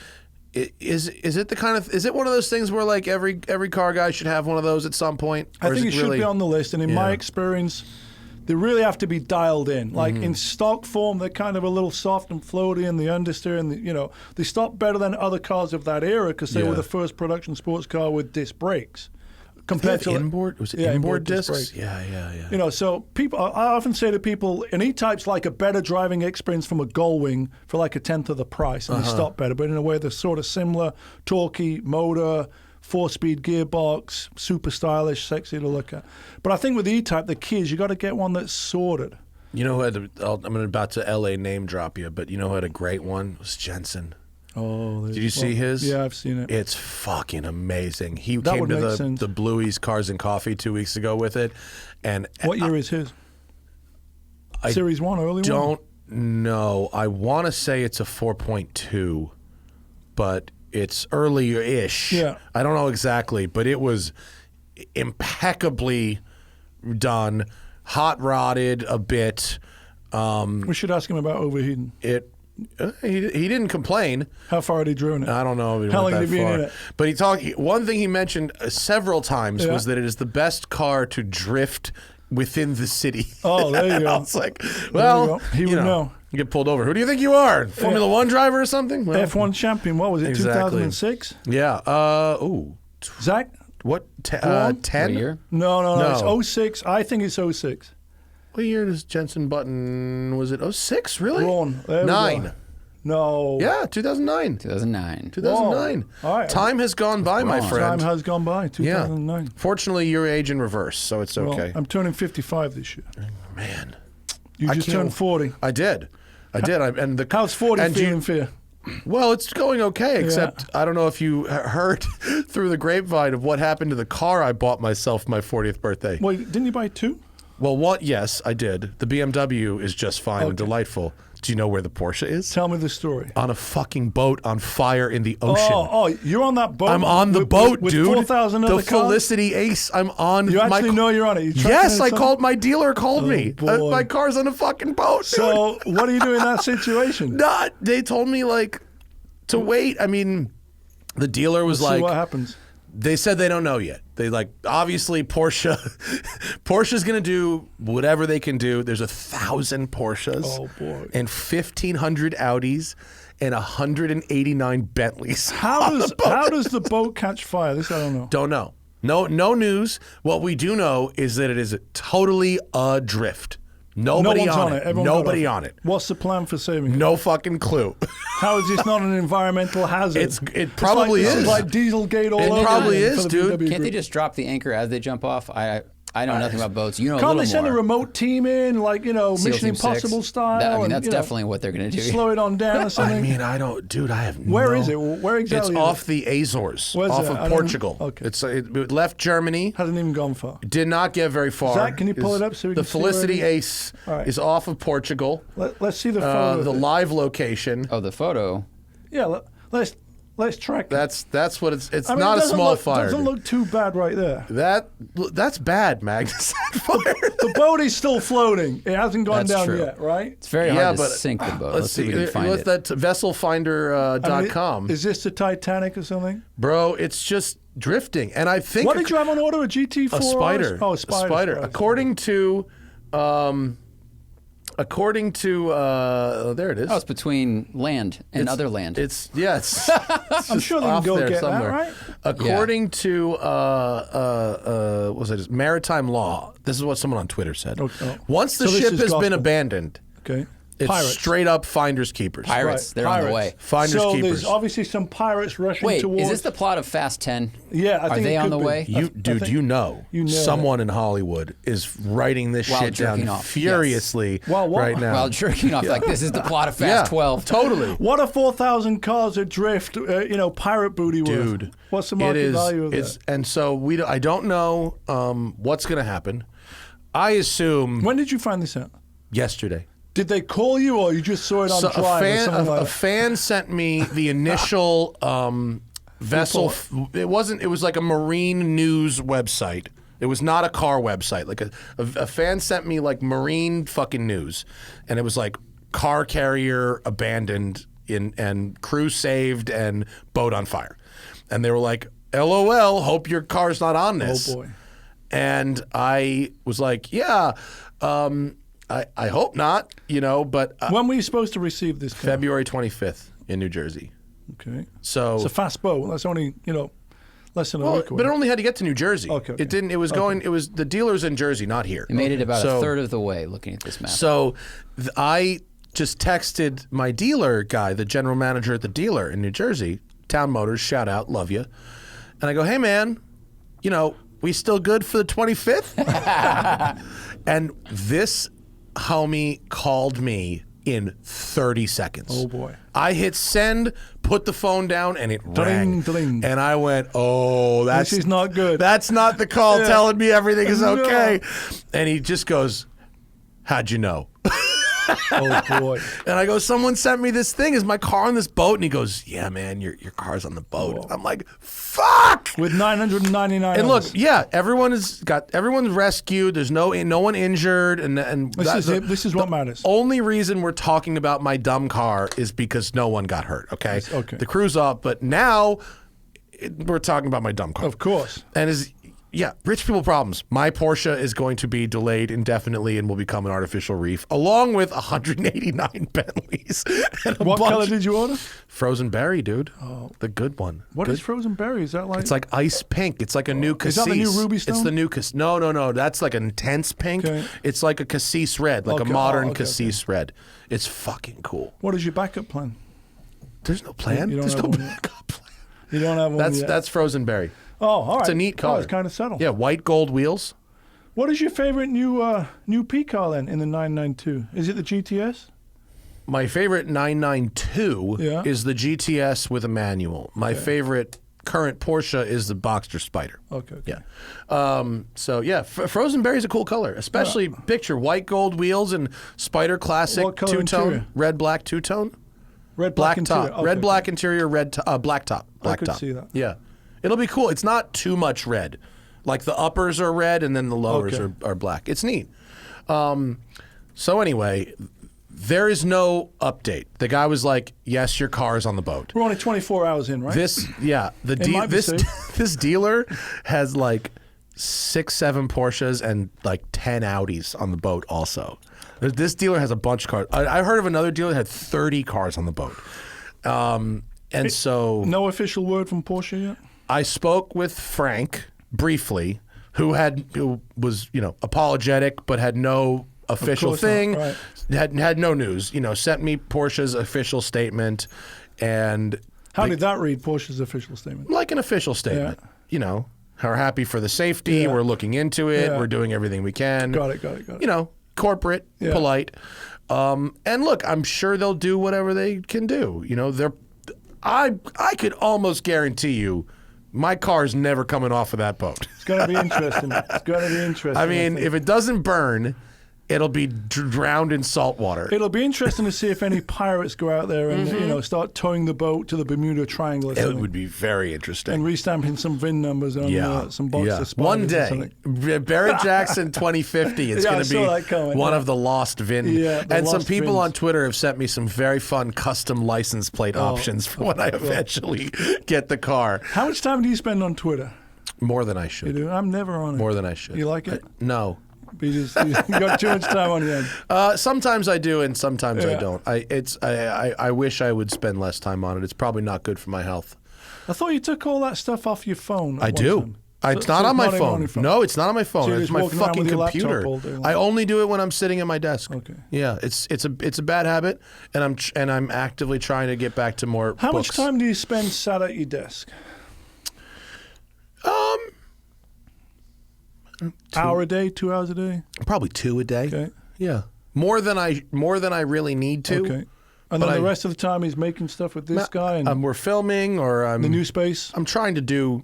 Is it one of those things where like every car guy should have one of those at some point? I think it should be on the list, and in my experience, they really have to be dialed in. Like in stock form, they're kind of a little soft and floaty, and the understeer, and they stop better than other cars of that era because they were the first production sports car with disc brakes. Compared to inboard, was it inboard discs? disc brake. Yeah. So I often say to people, an E-Type's like a better driving experience from a Gullwing for like a tenth of the price, and they stop better. But in a way, they're sort of similar, torquey motor, 4-speed gearbox, super stylish, sexy to look at. But I think with the E-Type, the key is you got to get one that's sorted. You know who had? I'm about to LA name drop you, but you know who had a great one? It was Jensen. Oh, did you see his? Yeah, I've seen it. It's fucking amazing. He That came would to make the sense. Bluey's Cars and Coffee 2 weeks ago with it, and What year is his? Series 1, early one? Don't know. I want to say it's a 4.2, but it's early-ish. Yeah. I don't know exactly, but it was impeccably done, hot rodded a bit. We should ask him about overheating. He didn't complain. How far had he driven it? I don't know if it How went long that had he been far. in it? But one thing he mentioned several times was that it is the best car to drift within the city. Oh, there you And go. I was like, well, He would know. You get pulled over. Who do you think you are? Formula One driver or something? Well, F1 champion, what was it, Exactly. 2006? yeah. Zach? What? What 10? year? No, No. it's 06. I think it's 06. What year does Jensen Button? Was it 06? Really? Ron, there we go. 9. No. Yeah, 2009. 2009. 2009. Whoa. All right. Time has gone by, my Wrong. friend. Time has gone by, 2009. Yeah. Fortunately, you're age in reverse, so it's Well, okay. I'm turning 55 this year. Man, You I just can't- turned 40. I did. And the How's 40 and feeling for you? Well, it's going okay, except I don't know if you heard through the grapevine of what happened to the car I bought myself for my 40th birthday. Wait, didn't you buy 2? Well, yes, I did. The BMW is just fine and delightful. Do you know where the Porsche is? Tell me the story. On a fucking boat on fire in the ocean. Oh, you're on that boat? I'm on the boat, with dude. 4,000 other the cars? Felicity Ace. I'm on. You actually know you're on it? You tracking Yes, it I somewhere? called. My dealer called me. boy. My car's on a fucking boat. So what do you do in that situation? Dude. They told me like to wait. I mean, the dealer was See like, what happens. they said they don't know yet. They obviously Porsche's gonna do whatever they can do. There's 1,000 Porsches. Oh, boy. And 1,500 Audis and 189 Bentleys. How does the boat catch fire? This I don't know. Don't know. No news. What we do know is that it is totally adrift. Nobody no one's on it. it. Everyone got Nobody off. on it. What's the plan for saving it? No fucking clue. How is this not an environmental hazard? It probably It's is. like Dieselgate all It over probably again is, for the dude. VW Can't they group. just drop the anchor as they jump off? I know nothing about boats. You know a Can't little they send more. a remote team in, like, SEAL Mission Team 6. Impossible style? I mean, and, that's definitely what they're going to do. slow it on down or something? I mean, I don't, dude. I have Where no. is it? Where exactly It's is off the Azores, Where's off that? I of don't- Portugal. okay. It left Germany. Hasn't even gone far. Did not get very far. Zach, can you pull it up so we the can see where it Felicity is? Ace All right. is off of Portugal. Let's see the photo. The live location. Oh, the photo. Yeah, let's Let's track it. That's what it's. It's I mean, not it a small look, fire. Doesn't look too bad right there. That's bad, Magnus. Fire. The boat is still floating. It hasn't gone That's down true. yet, right? It's very hard to sink the boat. Let's see if we can find what's it. that? Vesselfinder.com. Is this the Titanic or something? Bro, it's just drifting, and I think. What did you have on order? A GT4? A Spider. Oh, a Spider. According to, there it is. Oh, it's between land and other land. It's yes. I'm sure they can go get that, right? According to what was it? Maritime law. This is what someone on Twitter said. Once the ship has been abandoned, it's Pirates. straight up finders keepers. Pirates, they're on the way. Finders so keepers. there's obviously some pirates rushing Wait, towards. is this the plot of Fast 10? Yeah, I Are think they it on could the be. way? You know someone in Hollywood is writing this While shit down jerking off, furiously Well, what? right now. While jerking off, like this is the plot of Fast 12. Totally. What a 4,000 cars adrift, pirate booty worth? Dude, What's the market value of that? And so I don't know what's going to happen. I assume When did you find this out? yesterday. Did they call you, or you just saw it on So Drive or something like a that? fan sent me the initial vessel. It was like a marine news website. It was not a car website. Like a fan sent me like marine fucking news, and it was like car carrier abandoned and crew saved and boat on fire, and they were like, "LOL, hope your car's not on this." Oh boy. And I was like, "Yeah, I hope not," But When were you supposed to receive this car? February 25th in New Jersey. Okay. So It's a fast boat. That's only, less than a week away. but it only had to get to New Jersey. Okay. It didn't. It was going. It was the dealers in Jersey, not here. It made it about a third of the way looking at this map. So I just texted my dealer guy, the general manager at the dealer in New Jersey, Town Motors. Shout out, love you. And I go, "Hey man, we still good for the 25th?" And this homie called me in 30 seconds. Oh boy. I hit send, put the phone down, and it rang. Ding. And I went, "Oh, This is not good." That's not the call Yeah. telling me everything is No. okay." And he just goes, "How'd you know?" Oh boy. And I go, "Someone sent me this thing. Is my car on this boat?" And he goes, "Yeah, man, your car's on the boat." I'm like, "Fuck!" With 999 And look, others. yeah, everyone's rescued. There's no one injured, and This is what matters. Only reason we're talking about my dumb car is because no one got hurt. Okay, Okay. The crew's off, but now we're talking about my dumb car. Of course. And rich people problems. My Porsche is going to be delayed indefinitely and will become an artificial reef, along with 189 Bentleys. And What color did you order? Frozen berry, dude. Oh, the good one. What is frozen berry? Is that like? It's like ice pink. It's like a new cassis. Is that the new Ruby Stone? It's the new cassis. No. That's like an intense pink. Okay. It's like a cassis red, like Okay. a modern Okay. cassis red. It's fucking cool. What is your backup plan? There's no plan. You don't There's have no one yet. backup plan. You don't have one yet. That's frozen berry. Oh, all right. It's a neat color. Oh, it's kind of subtle. Yeah, white gold wheels. What is your favorite new P car then in the 992? Is it the GTS? My favorite 992 Yeah. is the GTS with a manual. My favorite current Porsche is the Boxster Spider. Okay. Yeah. So yeah, frozen berry is a cool color, especially picture white gold wheels and Spider Classic What color two-tone, interior? red black two-tone, Red black interior. top, Okay, red okay. black interior, black top, black could top. see that. Yeah, it'll be cool. It's not too much red. Like the uppers are red and then the lowers Okay. are black. It's neat. So anyway, there is no update. The guy was like, "Yes, your car is on the boat." We're only 24 hours in, right? This this dealer has like 6-7 Porsches and like 10 Audis on the boat also. This dealer has a bunch of cars. I heard of another dealer that had 30 cars on the boat. So No official word from Porsche yet? I spoke with Frank briefly, who was apologetic but had no official course not, thing, right. had no news. Sent me Porsche's official statement, and How did that read, Porsche's official statement? like an official statement. We're happy for the safety. Yeah. We're looking into it. Yeah. We're doing everything we can. Got it. Corporate, Yeah. polite. And look, I'm sure they'll do whatever they can do. I could almost guarantee you, my car's never coming off of that boat. It's going to be interesting. It's going to be interesting. I mean, think. if it doesn't burn, it'll be drowned in salt water. It'll be interesting to see if any pirates go out there and start towing the boat to the Bermuda Triangle. Or It something, would be very interesting. and restamping some VIN numbers on some boxes. One day, Barrett Jackson 2050 is Yeah, I going to saw that be coming, one yeah. of the lost VIN. Yeah, the and some lost people VINs. on Twitter have sent me some very fun custom license plate options for when I eventually get the car. How much time do you spend on Twitter? More than I You should. do? I'm never on it. More than I should. You like it? No. You got too much time on your hands. Sometimes I do, and sometimes I Yeah. don't. I wish I would spend less time on it. It's probably not good for my health. I thought you took all that stuff off your phone. at I one do. time. It's not on my even phone. your No, it's not on my phone. So you're It's just my walking around fucking with your laptop computer. all day long? I only do it when I'm sitting at my desk. Okay. Yeah, it's a bad habit, and I'm actively trying to get back to more. How much books. time do you spend sat at your desk? Hour a day, 2 hours a day? Probably 2 a day. Okay. Yeah, more than I really need to. Okay. And But then the I- rest of the time he's making stuff with this guy and We're filming, or I'm the new space. I'm trying to do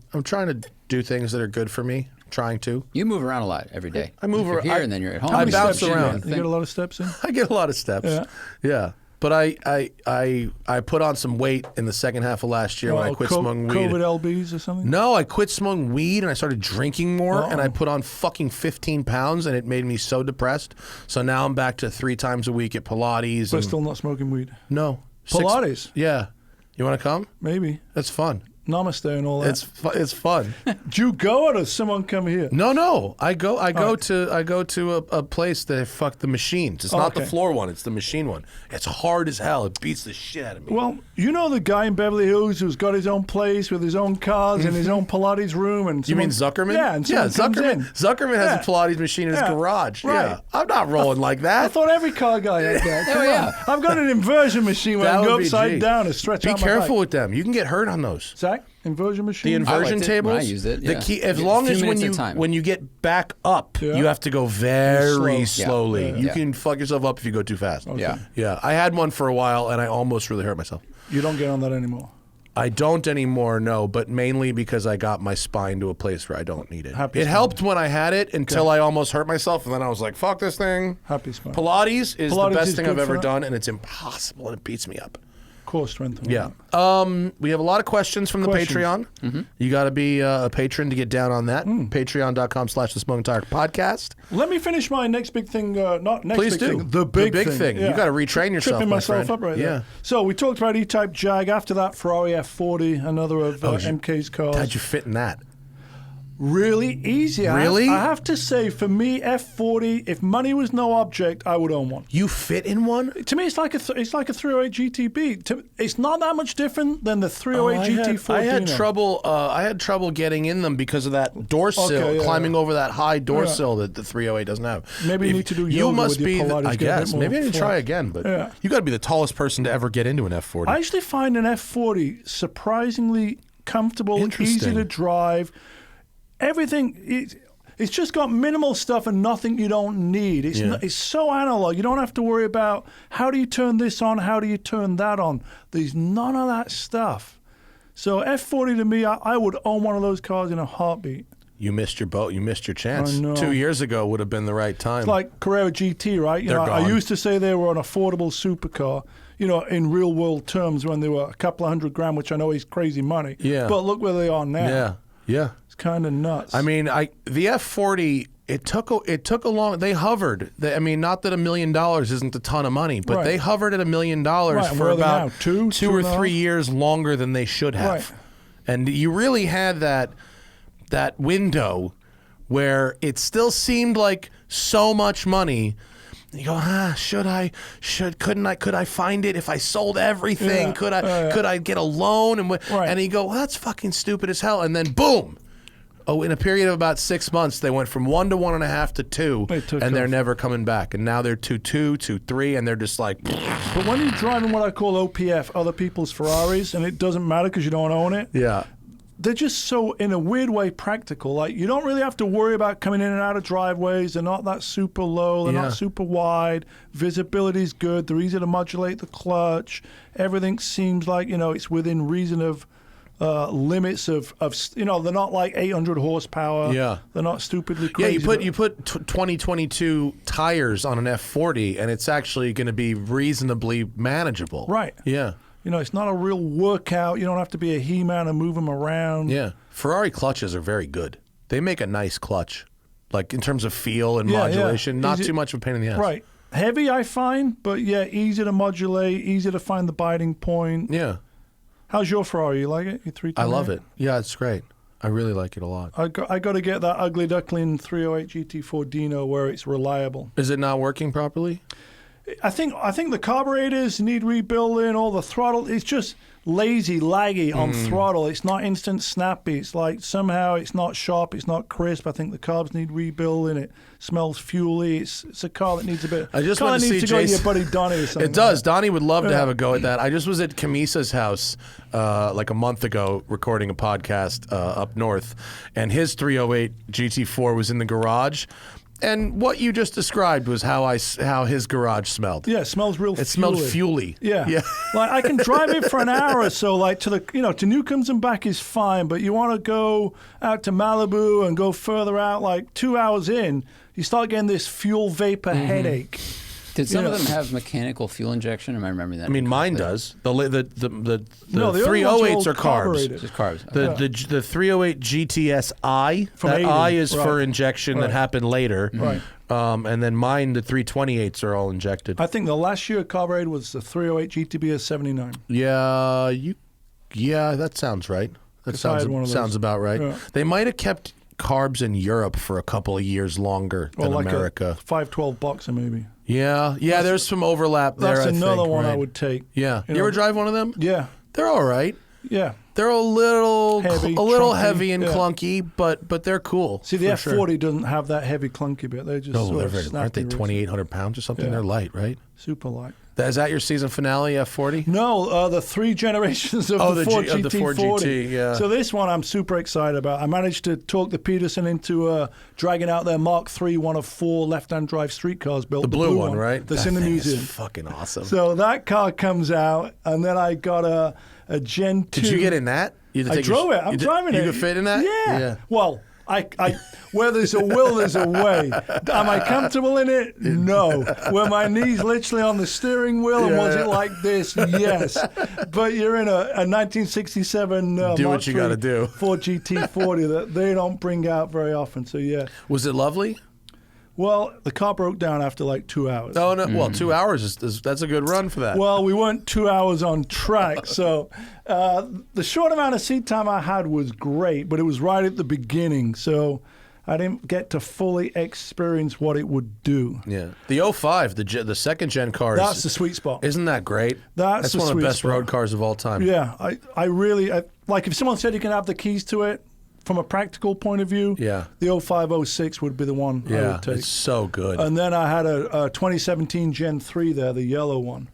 things that are good for me. Trying to. You move around a lot every day. I move You're around- here, and then you're at home. I How many bounce steps you around. get? You get a lot of steps in? I get a lot of steps. Yeah. Yeah. But I put on some weight in the second half of last year when I quit smoking weed. COVID LBs or something? No, I quit smoking weed and I started drinking more, and I Uh-oh. put on fucking 15 pounds, and it made me so depressed. So now I'm back to 3 times a week at Pilates. But and- still not smoking weed. no. Pilates? Yeah. You want to come? Maybe. That's fun. Namaste and all that. It's fun. Do you go or does someone come here? No. I go to a place that fuck the machines. It's not the okay. floor one, it's the machine one. It's hard as hell. It beats the shit out of me. Well, you know the guy in Beverly Hills who's got his own place with his own cars and his own Pilates room, and You mean someone- Zuckerman? Yeah, and someone comes in. Zuckerman has Yeah. a Pilates machine in his Yeah. garage. Right. Yeah, I'm not rolling like I that. thought every car guy had that. Come yeah. on. I've got an inversion machine where I That can go would be upside G. down and stretch Be out my careful back. with them. You can get hurt on those. Zach, inversion machine? The inversion liked it tables. when I used it, The yeah. key, as A long few as minutes at a time. when you get back up, Yeah. you have to go very Slow. slowly. Yeah. You Yeah. can fuck yourself up if you go too fast. Yeah. Yeah. I had one for a while, and I almost really hurt myself. You don't get on that anymore. I don't anymore, no, but mainly because I got my spine to a place where I don't need it. Happy It spine. helped when I had it until I almost hurt myself, and then I was like, fuck this thing. Happy spine. Pilates is Pilates the best is thing good I've ever for that. done, and it's impossible, and it beats me up. Core strength. and all Yeah. that. We have a lot of questions from the Questions. Patreon. You got to be a patron to get down on that. Patreon.com/The Smoking Tire Podcast. Let me finish my next big thing. Not next Please big do. thing. The big thing. You got to retrain yourself, Tripping my myself friend. up right Yeah. there. So we talked about E-Type Jag. After that, Ferrari F40, another of MK's cars. How'd you fit in that? Really easy. Really? I have to say, for me, F40, if money was no object, I would own one. You fit in one? To me, it's like a 308 GTB. It's not that much different than the 308 GT14. I had trouble. I had trouble getting in them because of that door sill, Okay, yeah, climbing over that high door Yeah. sill that the 308 doesn't have. Maybe you need to do You yoga must with your be. Pilates, I get a bit guess more maybe I need to flex. try again. But Yeah. you got to be the tallest person to ever get into an F40. I actually find an F40 surprisingly comfortable, easy Interesting. to drive. Everything, it's just got minimal stuff and nothing you don't need. It's so analog. You don't have to worry about how do you turn this on, how do you turn that on. There's none of that stuff. So F40 to me, I would own one of those cars in a heartbeat. You missed your boat. You missed your chance. I know. 2 years ago would have been the right time. It's like Carrera GT, right? You They're know, I gone. used to say they were an affordable supercar, you know, in real world terms when they were a couple of $100,000, which I know is crazy money. Yeah. But look where they are now. Yeah. It's kind of nuts. I mean, the F40. It took a long. They hovered. I mean, not that $1 million isn't a ton of money, but Right. they hovered at $1 million Right, and for where are they about now? Two or and a half? 3 years longer than they should have. Right. And you really had that window where it still seemed like so much money. You go, could I find it if I sold everything? Yeah. Could I get a loan? And Right. and you go, well, that's fucking stupid as hell. And then boom. Oh, in a period of about 6 months, they went from 1 to 1.5 to 2, They took and they're off. never coming back. And now they're 2.2, 2.3, and they're just like, But when you're driving what I call OPF, other people's Ferraris, and it doesn't matter because you don't own it, yeah. they're just so, in a weird way, practical. Like, you don't really have to worry about coming in and out of driveways. They're not that super low. They're Yeah. not super wide. Visibility's good. They're easy to modulate the clutch. Everything seems like, you know, it's within reason of limits of they're not like 800 horsepower. Yeah. They're not stupidly crazy. Yeah, you put 2022 tires on an F40, and it's actually going to be reasonably manageable. Right. Yeah. It's not a real workout. You don't have to be a He-Man and move them around. Yeah. Ferrari clutches are very good. They make a nice clutch, like in terms of feel and modulation. Not too much of a pain in the ass. Right. Heavy, I find, but easy to modulate, easy to find the biting point. Yeah. How's your Ferrari? You like it? Your 328? I love it. Yeah, it's great. I really like it a lot. I got to get that ugly duckling 308 GT4 Dino where it's reliable. Is it not working properly? I think the carburetors need rebuilding. All the throttle, it's just lazy, laggy on throttle. It's not instant snappy. It's like somehow it's not sharp. It's not crisp. I think the carbs need rebuilding. It smells fuely. It's a car that needs a bit. I just want to see go to your buddy Donnie or something. It does. Donnie would love to have a go at that. I just was at Camisa's house like a month ago recording a podcast up north, and his 308 GT4 was in the garage. And what you just described was how his garage smelled. Yeah, it smells real. It smelled fuely. Yeah. Like I can drive it for an hour or so. Like to Newcomb's and back is fine, but you want to go out to Malibu and go further out. Like 2 hours in, you start getting this fuel vapor headache. Did some of them have mechanical fuel injection? Am I remembering that? I mean, mine does. The 308s are carbs. Just carbs. The 308 GTS-I, From that 80, I is for right. injection that happened later. Right. And then mine, the 328s are all injected. I think the last year carbureted was the 308 GTB 79. Yeah, that sounds right. That sounds about right. Yeah. They might have kept carbs in Europe for a couple of years longer than like America. A 512 boxer maybe. Yeah, there's some overlap there. That's another I think, one right? I would take. Yeah, you ever drive one of them? Yeah, they're all right. Yeah, they're a little chunky, heavy and clunky, but they're cool. See, the F40 doesn't have that heavy clunky bit. They're just aren't they 2,800 pounds or something? Yeah. They're light, right? Super light. Is that your season finale, F40? No, the 3 generations of the Ford GT40. The Ford GT, yeah. So this one I'm super excited about. I managed to talk the Peterson into dragging out their Mark III, one of 4 left-hand drive streetcars built. The blue one, right? That's in the museum. Is fucking awesome. So that car comes out, and then I got a Gen 2. Did you get in that? I drove it. I'm driving it. You could fit in that? Yeah. Well, I where there's a will, there's a way. Am I comfortable in it? No. Were my knees literally on the steering wheel, and was it like this? Yes. But you're in a 1967 do what you got to do. Ford GT40 that they don't bring out very often. So yeah. Was it lovely? Well, the car broke down after like 2 hours. Oh no! Well, 2 hours that's a good run for that. Well, we weren't 2 hours on track, so the short amount of seat time I had was great, but it was right at the beginning, so I didn't get to fully experience what it would do. Yeah, the 05, the second gen car. That's the sweet spot. Isn't that great? That's one of the best road cars of all time. Yeah, I really like. If someone said you can have the keys to it. From a practical point of view, the 05, 06 would be the one I would take. It's so good. And then I had a 2017 Gen 3 there, the yellow one.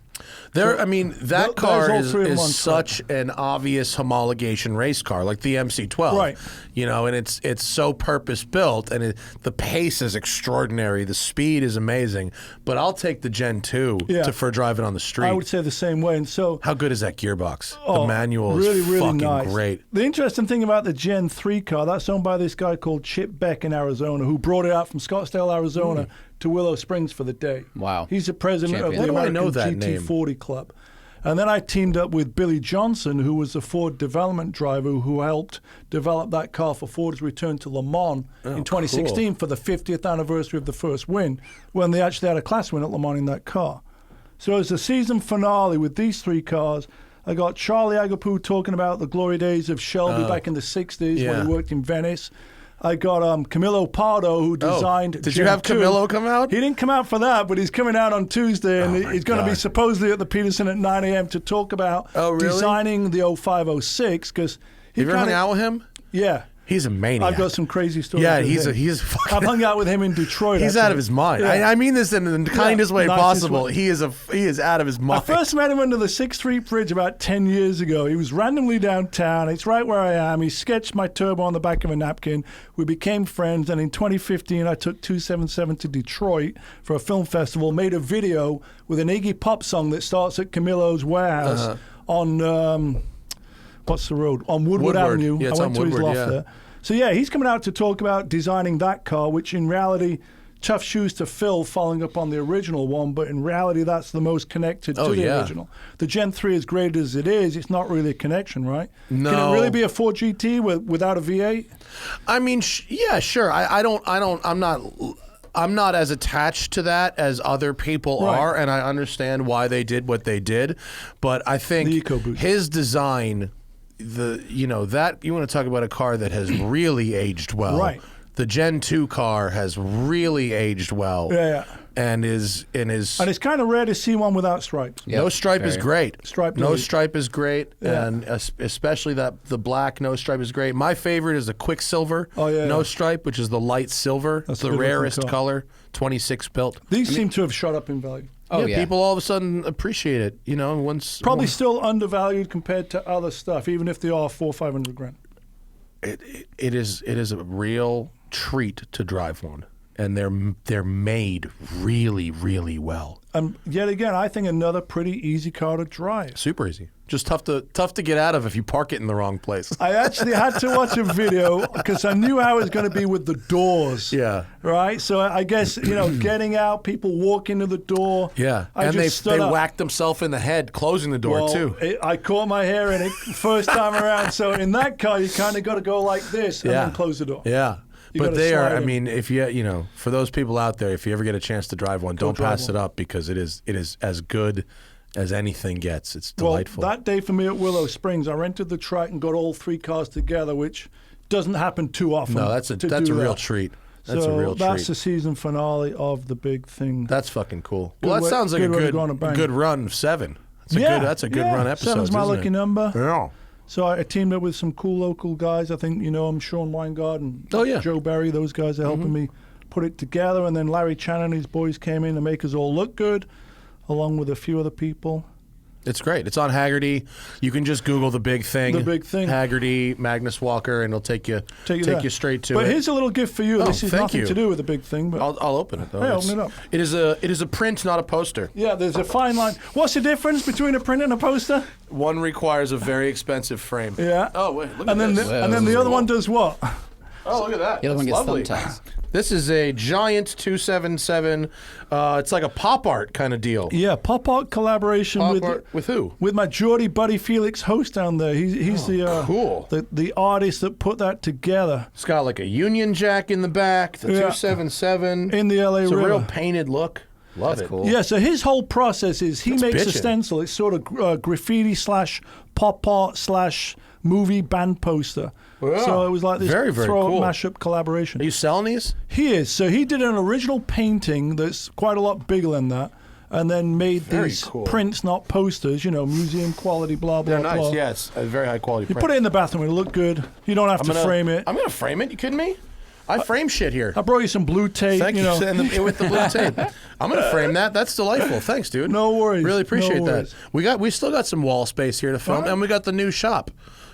That car is such an obvious homologation race car, like the MC12. Right. And it's so purpose built, and the pace is extraordinary. The speed is amazing. But I'll take the Gen 2 for driving on the street. I would say the same way. And so, how good is that gearbox? The manual really, is really fucking nice. great. The interesting thing about the Gen 3 car, that's owned by this guy called Chip Beck in Arizona, who brought it out from Scottsdale, Arizona, to Willow Springs for the day. Wow. He's the president of the How do I American know that GT40 Club. And then I teamed up with Billy Johnson, who was the Ford development driver who helped develop that car for Ford's return to Le Mans in 2016 for the 50th anniversary of the first win, when they actually had a class win at Le Mans in that car. So as the season finale with these 3 cars, I got Charlie Agapoo talking about the glory days of Shelby back in the 60s when he worked in Venice. I got Camilo Pardo, who designed. Did you have Camilo come out? He didn't come out for that, but he's coming out on Tuesday, and he's going to be supposedly at the Peterson at 9 a.m. to talk about designing the 0506. Because have you ever hung out with him? Yeah. He's a maniac. I've got some crazy stories. Yeah, he's fucking. I've hung out with him in Detroit. He's out of his mind. Yeah. I mean this in the kindest way possible. Way. He is out of his mind. I first met him under the 6th Street Bridge about 10 years ago. He was randomly downtown. It's right where I am. He sketched my turbo on the back of a napkin. We became friends, and in 2015, I took 277 to Detroit for a film festival, made a video with an Iggy Pop song that starts at Camilo's warehouse on. what's the road? On Woodward Avenue. Yeah, it's I went on to his Woodward, loft yeah. there. So yeah, he's coming out to talk about designing that car, which in reality, tough shoes to fill following up on the original one, but in reality, that's the most connected to the original. The Gen 3, as great as it is, it's not really a connection, right? No. Can it really be a Ford GT without a V8? I mean, yeah, sure. I'm not as attached to that as other people are, and I understand why they did what they did. But I think his design, that you want to talk about a car that has really aged well. Right. The Gen 2 car has really aged well. Yeah. And is And it's kind of rare to see one without stripes. no stripe is great. No stripe is great, Yeah. and especially the black no stripe is great. My favorite is the Quicksilver no stripe, which is the light silver. That's the a good rarest looking car. color, 26 built. These seem to have shot up in value. Oh, yeah. People all of a sudden appreciate it. Probably still undervalued compared to other stuff, even if they are $400 or $500 It is a real treat to drive one, and they're made really, really well. Yet again, I think another pretty easy car to drive. Super easy. Just tough to get out of if you park it in the wrong place. I actually had to watch a video because I knew how it was going to be with the doors. Yeah. Right? So I guess, getting out, people walk into the door. Yeah. And they whacked themselves in the head closing the door, too. I caught my hair in it first time around. So in that car, you kind of got to go like this and then close the door. Yeah. You But gotta they are, slide I in. mean, if for those people out there, if you ever get a chance to drive one, don't drive pass it up because it is as good as anything gets. It's delightful. Well, that day for me at Willow Springs, I rented the track and got all three cars together, which doesn't happen too often. No, that's a real treat. That's a real treat. That's the season finale of the big thing. That's fucking cool. Well, that sounds like a good run of 7. That's a good run episode. 7's my lucky number. Yeah. So I teamed up with some cool local guys. I think I'm Sean Weingard and Joe Barry. Those guys are helping me put it together. And then Larry Chan and his boys came in to make us all look good, along with a few other people. It's great. It's on Haggerty. You can just Google the big thing. The big thing. Haggerty, Magnus Walker, and it'll take you straight to it. But here's a little gift for you. Oh, This is thank nothing you. to do with the big thing. But I'll open it though. Hey, open it up. It is a print, not a poster. Yeah, there's a fine line. What's the difference between a print and a poster? One requires a very expensive frame. Yeah. Oh wait, look at And then this. and then the other one does what? Oh, look at that. The other one That's gets lovely. thumbtacks. This is a giant 277. It's like a pop art kind of deal. Yeah, pop art collaboration With who? with my Geordie buddy Felix Host down there. He's cool. the artist that put that together It's got like a Union Jack in the back. The 277 in the LA It's River. a real painted look. Love That's it. cool. Yeah, so his whole process is he makes a bitchin'. stencil. It's sort of graffiti / pop art / movie band poster. Wow. So it was like this Very, very throw cool. mashup collaboration. Are you selling these? He is. So he did an original painting that's quite a lot bigger than that, and then made Very these cool. prints, not posters. Museum quality, blah blah They're nice. blah. Yeah, it's a very high quality You print. put it in the bathroom; it'll look good. You don't have to frame it. I'm gonna frame it. You kidding me? I frame shit here. I brought you some blue tape. Thank you. With the blue tape. I'm gonna frame that. That's delightful. Thanks, dude. No worries. Really appreciate No worries. that. We still got some wall space here to film, All right. and we got the new shop.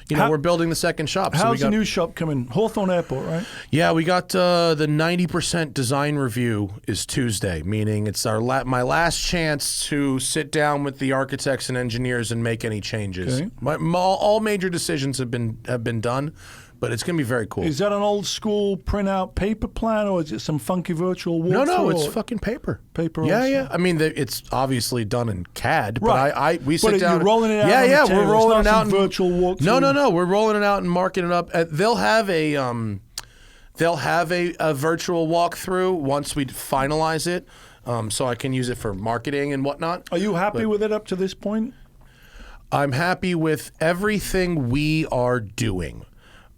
We're building the second shop. So How's the new shop coming? Hawthorne Airport, right? Yeah, we got the 90% design review is Tuesday, meaning it's my last chance to sit down with the architects and engineers and make any changes. Okay. All major decisions have been done, but it's going to be very cool. Is that an old school printout paper plan, or is it some funky virtual walkthrough? No, it's or- fucking paper. Paper Yeah, also. yeah. I mean, it's obviously done in CAD, Right. but we But sit down. you're rolling it out Yeah, on the yeah. table. We're It's rolling not it some out. virtual walkthrough. No. We're rolling it out and marking it up. They'll have a virtual walkthrough once we finalize it, so I can use it for marketing and whatnot. Are you happy with it up to this point? I'm happy with everything we are doing.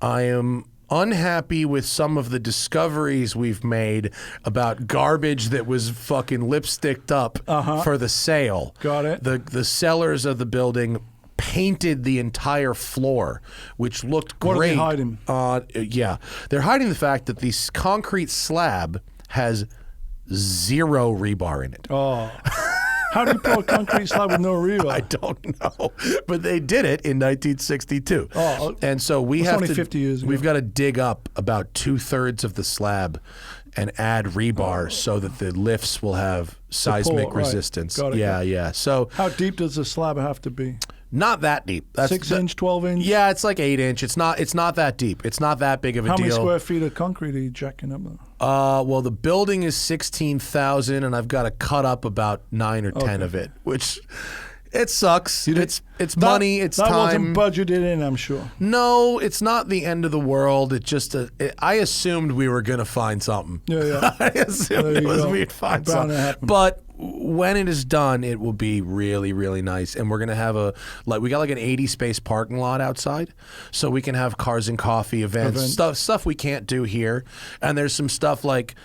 I am unhappy with some of the discoveries we've made about garbage that was fucking lipsticked up for the sale. Got it. The sellers of the building painted the entire floor, which looked great. What are they hiding? Yeah. They're hiding the fact that the concrete slab has 0 rebar in it. Oh. How do you put a concrete slab with no rebar? I don't know, but they did it in 1962. Oh, and so we that's have only to. 50 years ago. We've got to dig up about 2/3 of the slab and add rebar so that the lifts will have seismic Support, right. resistance. Got it. Yeah, yeah. So How deep does the slab have to be? Not that deep. That's 6-inch, 12-inch? Yeah, it's like 8-inch. It's not that deep. It's not that big of a How deal. many square feet of concrete are you jacking up there? Well, the building is 16,000, and I've got to cut up about 9 or 10 of it, which it sucks. It's money. It's time. That wasn't budgeted in, I'm sure. No, it's not the end of the world. It's just I assumed we were going to find something. Yeah. I assumed we'd find something. But when it is done, it will be really, really nice. And we're going to have we got like an 80 space parking lot outside, so we can have cars and coffee events. Stuff we can't do here. And there's some stuff like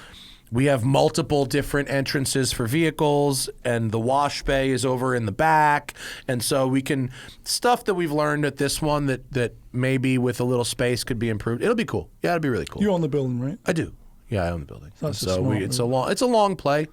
we have multiple different entrances for vehicles, and the wash bay is over in the back. And so we can, stuff that we've learned at this one that maybe with a little space could be improved. It'll be cool. Yeah, it'll be really cool. You own the building, right? I do. Yeah, I own the building. So it's a long play.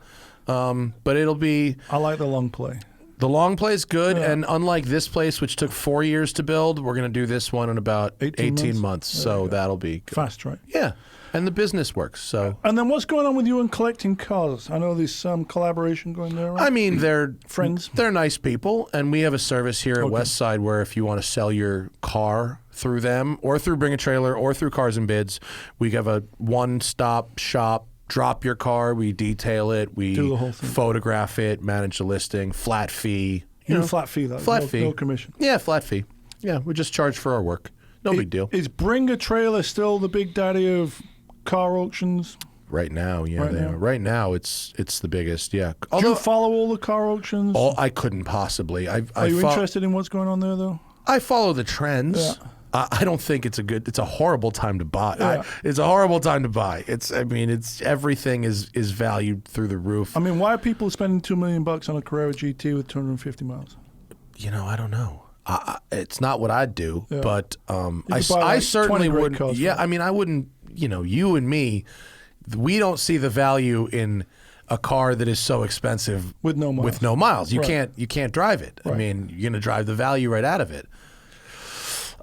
But it'll be... I like the long play. The long play is good, and unlike this place, which took 4 years to build, we're going to do this one in about 18 months. So that'll be good. Fast, right? Yeah, and the business works. So. And then what's going on with you in collecting cars? I know there's some collaboration going there, right? I mean, they're friends. They're nice people, and we have a service here at Westside where if you want to sell your car through them, or through Bring a Trailer, or through Cars and Bids, we have a one-stop shop. Drop your car, we detail it, we do the whole thing. Photograph it, manage the listing, flat fee. Flat fee, though. Flat fee. No commission. Yeah, flat fee. Yeah, we just charge for our work. No big deal. Is Bring a Trailer still the big daddy of car auctions? Right now, yeah. Right now, it's the biggest, yeah. Do you follow all the car auctions? I couldn't possibly. Are you interested in what's going on there, though? I follow the trends. Yeah. I don't think it's a horrible time to buy. Yeah. It's a horrible time to buy. Everything is valued through the roof. I mean, why are people spending $2 million on a Carrera GT with 250 miles? I don't know. It's not what I'd do, but I certainly wouldn't. Yeah, I mean, I wouldn't. You and me, we don't see the value in a car that is so expensive with no miles. You can't drive it. Right. I mean, you're going to drive the value right out of it.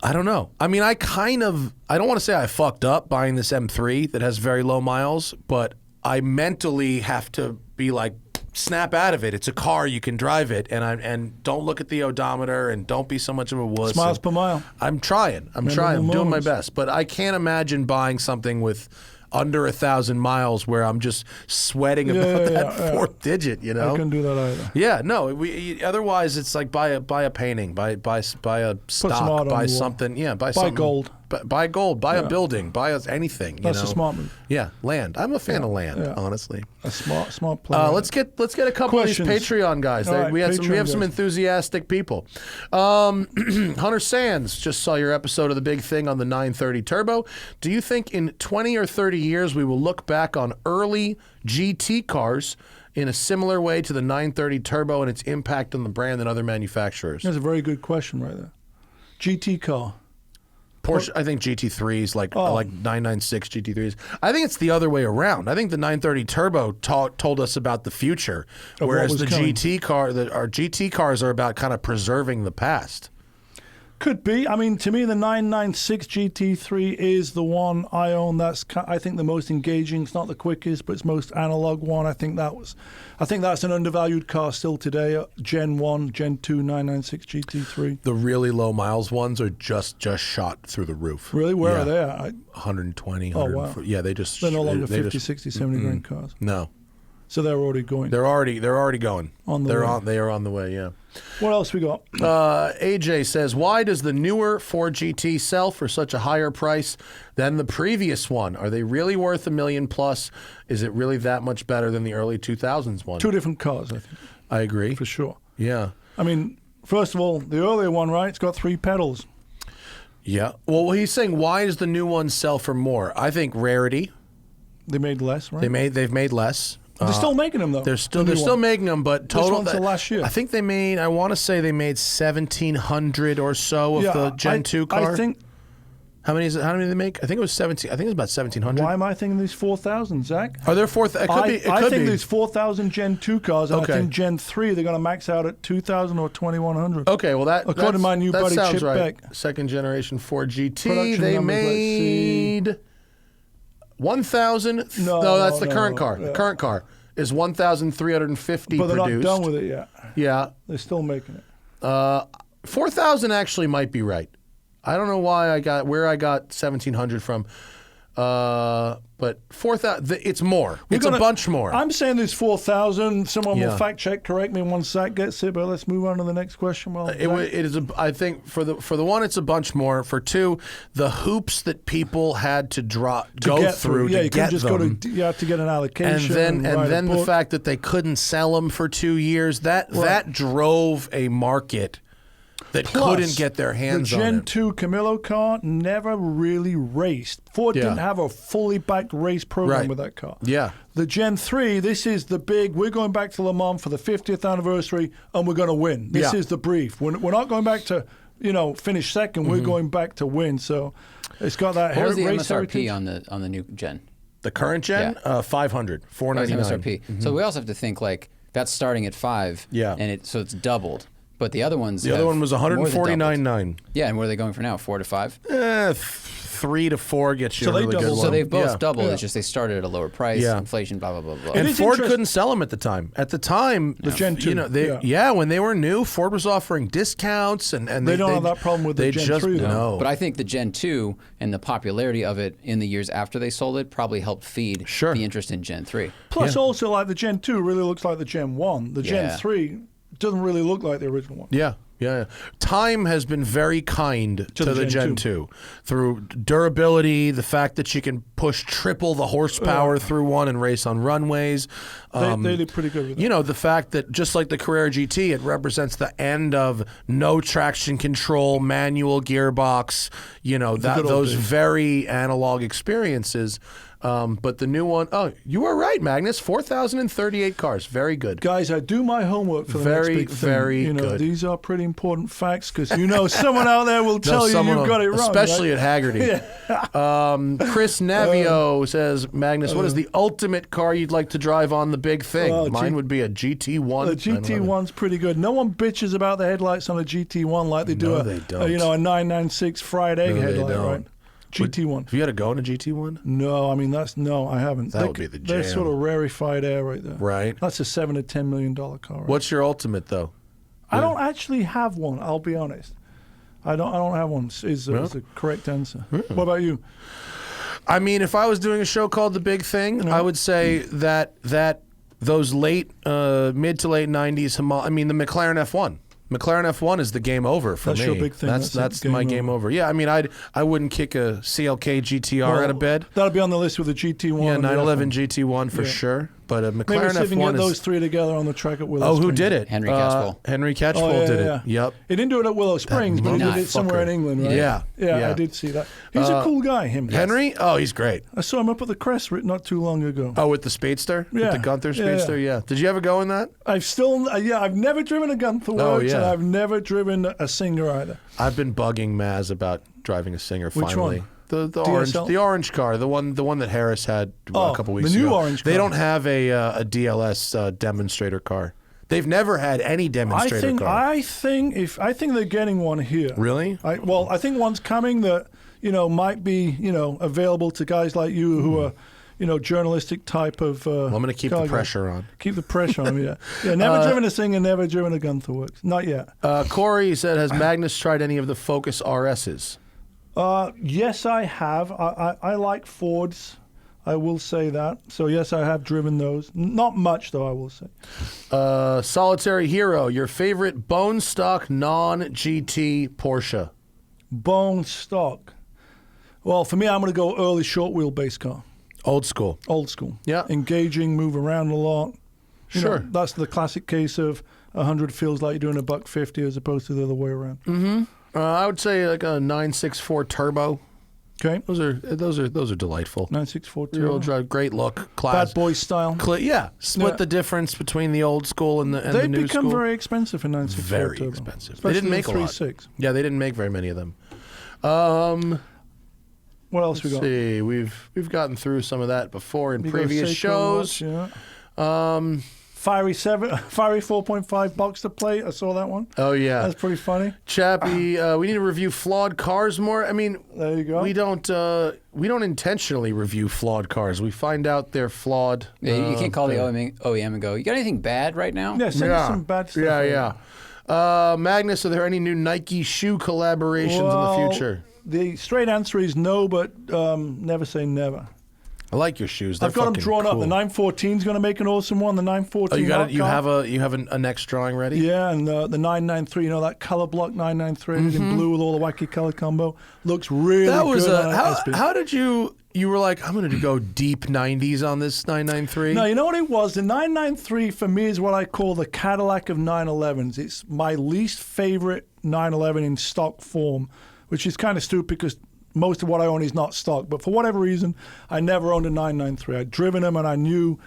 I don't know. I mean, I don't want to say I fucked up buying this M3 that has very low miles, but I mentally have to be like, snap out of it. It's a car, you can drive it, and don't look at the odometer, and don't be so much of a wuss. Miles per mile. I'm trying. I'm doing my best, but I can't imagine buying something with under 1,000 miles where I'm just sweating about that fourth digit. I couldn't do that either. Yeah, no. Otherwise, it's like buy a painting, buy a stock, buy something. Yeah, buy something. Gold. Buy gold. Buy a building. Buy anything. That's a smart move. Yeah, land. I'm a fan of land, honestly. A smart play. Let's get a couple Questions. of these Patreon guys. Right, We have some enthusiastic people. Hunter Sands, just saw your episode of The Big Thing on the 930 Turbo. Do you think in 20 or 30 years we will look back on early GT cars in a similar way to the 930 Turbo and its impact on the brand and other manufacturers? That's a very good question right there. GT car. Porsche, I think GT3s, like 996 GT3s. I think it's the other way around. I think the 930 Turbo told us about the future, whereas the GT our GT cars are about kind of preserving the past. Could be. I mean, to me, the 996 GT3 is the one I own. That's, I think, the most engaging. It's not the quickest, but it's most analog one. I think that's an undervalued car still today. Gen 1, Gen 2, 996 GT3. The really low miles ones are just shot through the roof. Really? Where are they at? 120, 140. Wow. Yeah, they're no longer 50, 60, 70 grand cars. No. So they're already going. They're already going. They are on the way. Yeah. What else we got? AJ says, why does the newer Ford GT sell for such a higher price than the previous one? Are they really worth $1 million plus? Is it really that much better than the early 2000s one? Two different cars, I think. I agree. For sure. Yeah. I mean, first of all, the earlier one, right? It's got 3 pedals. Yeah. Well, he's saying, why does the new one sell for more? I think rarity. They made less, right? They've made less. They're still making them, though. They're still making them, but total. This one's the last year. I think they made. I want to say they made 1,700 or so of the Gen 2 car. I think. How many did they make? I think it was 17. I think it was about 1,700. Why am I thinking these 4,000, Zach? Are there 4,000? I think there's 4,000 Gen 2 cars, and I think Gen 3 they're going to max out at 2,000 or 2,100. Okay, well according to my new buddy Chip right. Beck. Second generation Ford GT. Production they numbers, made 1,000. No, that's the current car. The current car is 1,350 but they're produced. not done with it yet. Yeah. They're still making it. 4,000 actually might be right. I don't know where I got 1,700 from. But 4,000, it's more. It's a bunch more. I'm saying there's 4,000. Someone will fact check, correct me once Zach gets it. But let's move on to the next question. Well, it is. I think for the one, it's a bunch more. For two, the hoops that people had to go through to you get just them. you have to get an allocation. And then the fact that they couldn't sell them for 2 years, that drove a market that couldn't get their hands on it. The Gen 2 Camillo car never really raced. Ford didn't have a fully backed race program with that car. Yeah. The Gen 3, this is the big, we're going back to Le Mans for the 50th anniversary and we're going to win. This is the brief. We're not going back to, finish second. We're going back to win. So it's got that What was the race MSRP heritage. on the new Gen? The current Gen? 500, $499. MSRP. So we also have to think like that's starting at 5. Yeah. And so it's doubled. But the other ones. The other one was $149.9. Yeah, and what are they going for now? 4 to 5? 3 to 4 gets you a really good one. So they've both doubled. It's just they started at a lower price. Inflation, blah blah blah blah. And Ford couldn't sell them at the time. At the time, the Gen 2. When they were new, Ford was offering discounts, and they don't have that problem with the Gen 3. No. But I think the Gen 2 and the popularity of it in the years after they sold it probably helped feed the interest in Gen 3. Plus, also like the Gen 2 really looks like the Gen 1. The Gen 3 doesn't really look like the original one. Yeah. Time has been very kind to the Gen 2 through durability, the fact that you can push triple the horsepower through one and race on runways. They did pretty good with that. The fact that just like the Carrera GT, it represents the end of no traction control, manual gearbox, those very analog experiences. But the new one, you are right, Magnus. 4,038 cars. Very good. Guys, I do my homework for the next big thing. Very good. These are pretty important facts because someone out there will tell you you've got it wrong. Especially at Hagerty. Chris Navio says, Magnus, what is the ultimate car you'd like to drive on the big thing? Mine would be a GT1. The GT1's pretty good. No one bitches about the headlights on a GT1 like they do a 996 fried egg headlight, right? GT1. Have you had to go in a GT1? No, I mean I haven't. That would be the jam. They're sort of rarefied air right there. Right. That's a $7 to $10 million car. Right? What's your ultimate though? I don't actually have one. I'll be honest. I don't have one. Is the correct answer. What about you? I mean, if I was doing a show called The Big Thing, I would say that those mid to late 90s. I mean, the McLaren F1. McLaren F1 is the game over for me. That's your big thing. That's my game over. Yeah, I mean, I wouldn't kick a CLK GTR out of bed. That'll be on the list with the GT1. Yeah, 911 GT1 for sure. But a McLaren Maybe see if we can F1 get those three together on the track at Willow Springs. Who did it? Henry Catchpole. Henry Catchpole did it. Yep. He didn't do it at Willow Springs, but he did it somewhere in England, right? Yeah. I did see that. He's a cool guy, him. Henry? Oh, he's great. I saw him up at the Crest not too long ago. Oh, with the Speedster? Yeah. With the Gunther Speedster? Yeah. Did you ever go in that? I've never driven a Gunther Works, and I've never driven a Singer either. I've been bugging Maz about driving a Singer finally. Which one? The orange car, the one that Harris had a couple weeks ago. The new orange car. They don't have a DLS demonstrator car. They've never had any demonstrator car. I think they're getting one here. Really? I think one's coming that might be available to guys like you who are journalistic type of. I'm going to keep the pressure on. Keep the pressure on. Yeah. Never driven a Singer, never driven a Gunther Works. Not yet. Corey said, has Magnus tried any of the Focus RSs? Yes, I have. I like Fords. I will say that. So, yes, I have driven those. Not much, though, I will say. Solitary Hero, your favorite bone stock non-GT Porsche? Bone stock. Well, for me, I'm going to go early short wheelbase car. Old school. Old school. Yeah. Engaging, move around a lot. Sure. That's the classic case of 100 feels like you're doing $150 as opposed to the other way around. Mm-hmm. I would say like a 964 turbo. Okay. Those are delightful. 964 turbo. Real drive, great look, class. Bad boy style. Split the difference between the old school and the new school. They've become very expensive in 964 turbo. Very expensive. Especially they didn't make the a lot. 3.6. Yeah, they didn't make very many of them. What else we got? Let's see. We've gotten through some of that before in previous shows. Watch, yeah. Fiery 4.5 Boxster plate. I saw that one. Oh yeah, that's pretty funny. Chappie, we need to review flawed cars more. I mean, there you go. We don't intentionally review flawed cars. We find out they're flawed. Yeah, you can't call the OEM and go, you got anything bad right now? Yeah, send us some bad stuff. Yeah. Magnus, are there any new Nike shoe collaborations in the future? The straight answer is no, but never say never. I like your shoes. They're I've got them drawn cool. up. The 914 is going to make an awesome one. The 914. Oh, you have a next drawing ready? Yeah, and the 993. You know that color block 993 in blue with all the wacky color combo looks really That was good. how did you were like, I'm going to go deep 90s on this 993? No, you know what it was? The 993 for me is what I call the Cadillac of 911s. It's my least favorite 911 in stock form, which is kind of stupid because most of what I own is not stock. But for whatever reason, I never owned a 993. I'd driven them and I knew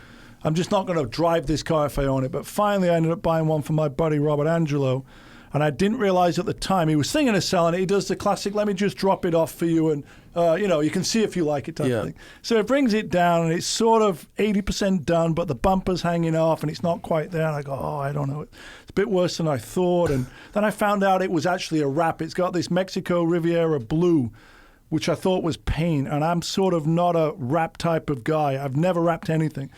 I'm just not going to drive this car if I own it. But finally, I ended up buying one for my buddy Robert Angelo. And I didn't realize at the time, he was thinking of selling it. He does the classic, let me just drop it off for you and, you can see if you like it type of thing. So it brings it down and it's sort of 80% done, but the bumper's hanging off and it's not quite there. And I go, I don't know. It's a bit worse than I thought. And then I found out it was actually a wrap. It's got this Mexico Riviera blue, which I thought was paint. And I'm sort of not a wrap type of guy. I've never wrapped anything.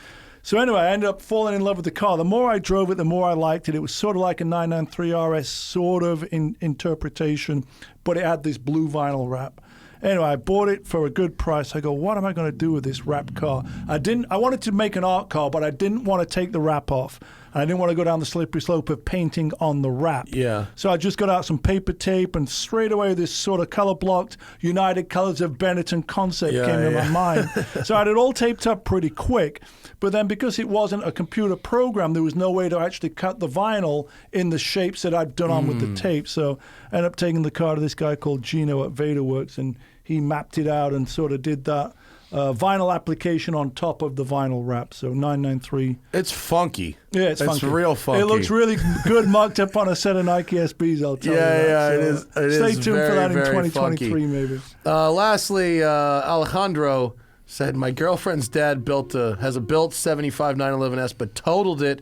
So anyway, I ended up falling in love with the car. The more I drove it, the more I liked it. It was sort of like a 993 RS sort of interpretation, but it had this blue vinyl wrap. Anyway, I bought it for a good price. I go, what am I going to do with this wrap car? I wanted to make an art car, but I didn't want to take the wrap off. And I didn't want to go down the slippery slope of painting on the wrap. Yeah. So I just got out some paper tape, and straight away this sort of color-blocked United Colors of Benetton concept came to my mind. So I had it all taped up pretty quick. But then because it wasn't a computer program, there was no way to actually cut the vinyl in the shapes that I'd done on with the tape. So I ended up taking the car to this guy called Gino at Vaderworks, and he mapped it out and sort of did that vinyl application on top of the vinyl wrap. So 993. It's funky. Yeah, it's funky. It's real funky. It looks really good mocked up on a set of Nike SBs, I'll tell you that. Yeah, So it is. Stay tuned very, for that in very 2023, funky. maybe. Lastly, Alejandro said, my girlfriend's dad has a built 75 911S, but totaled it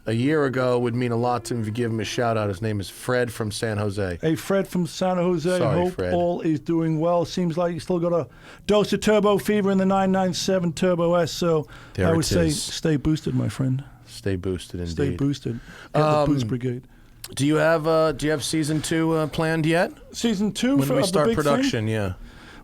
a year ago. Would mean a lot to him if you give him a shout out. His name is Fred from San Jose. Hey, Fred from San Jose. Sorry, Hope Fred. all is doing well. Seems like you still got a dose of turbo fever in the 997 Turbo S. So There I it would say is. stay boosted, my friend. Stay boosted indeed. Stay boosted. Get the Boost Brigade. Do you have season 2 planned yet? Season 2 When do we of the start big production? thing? Yeah.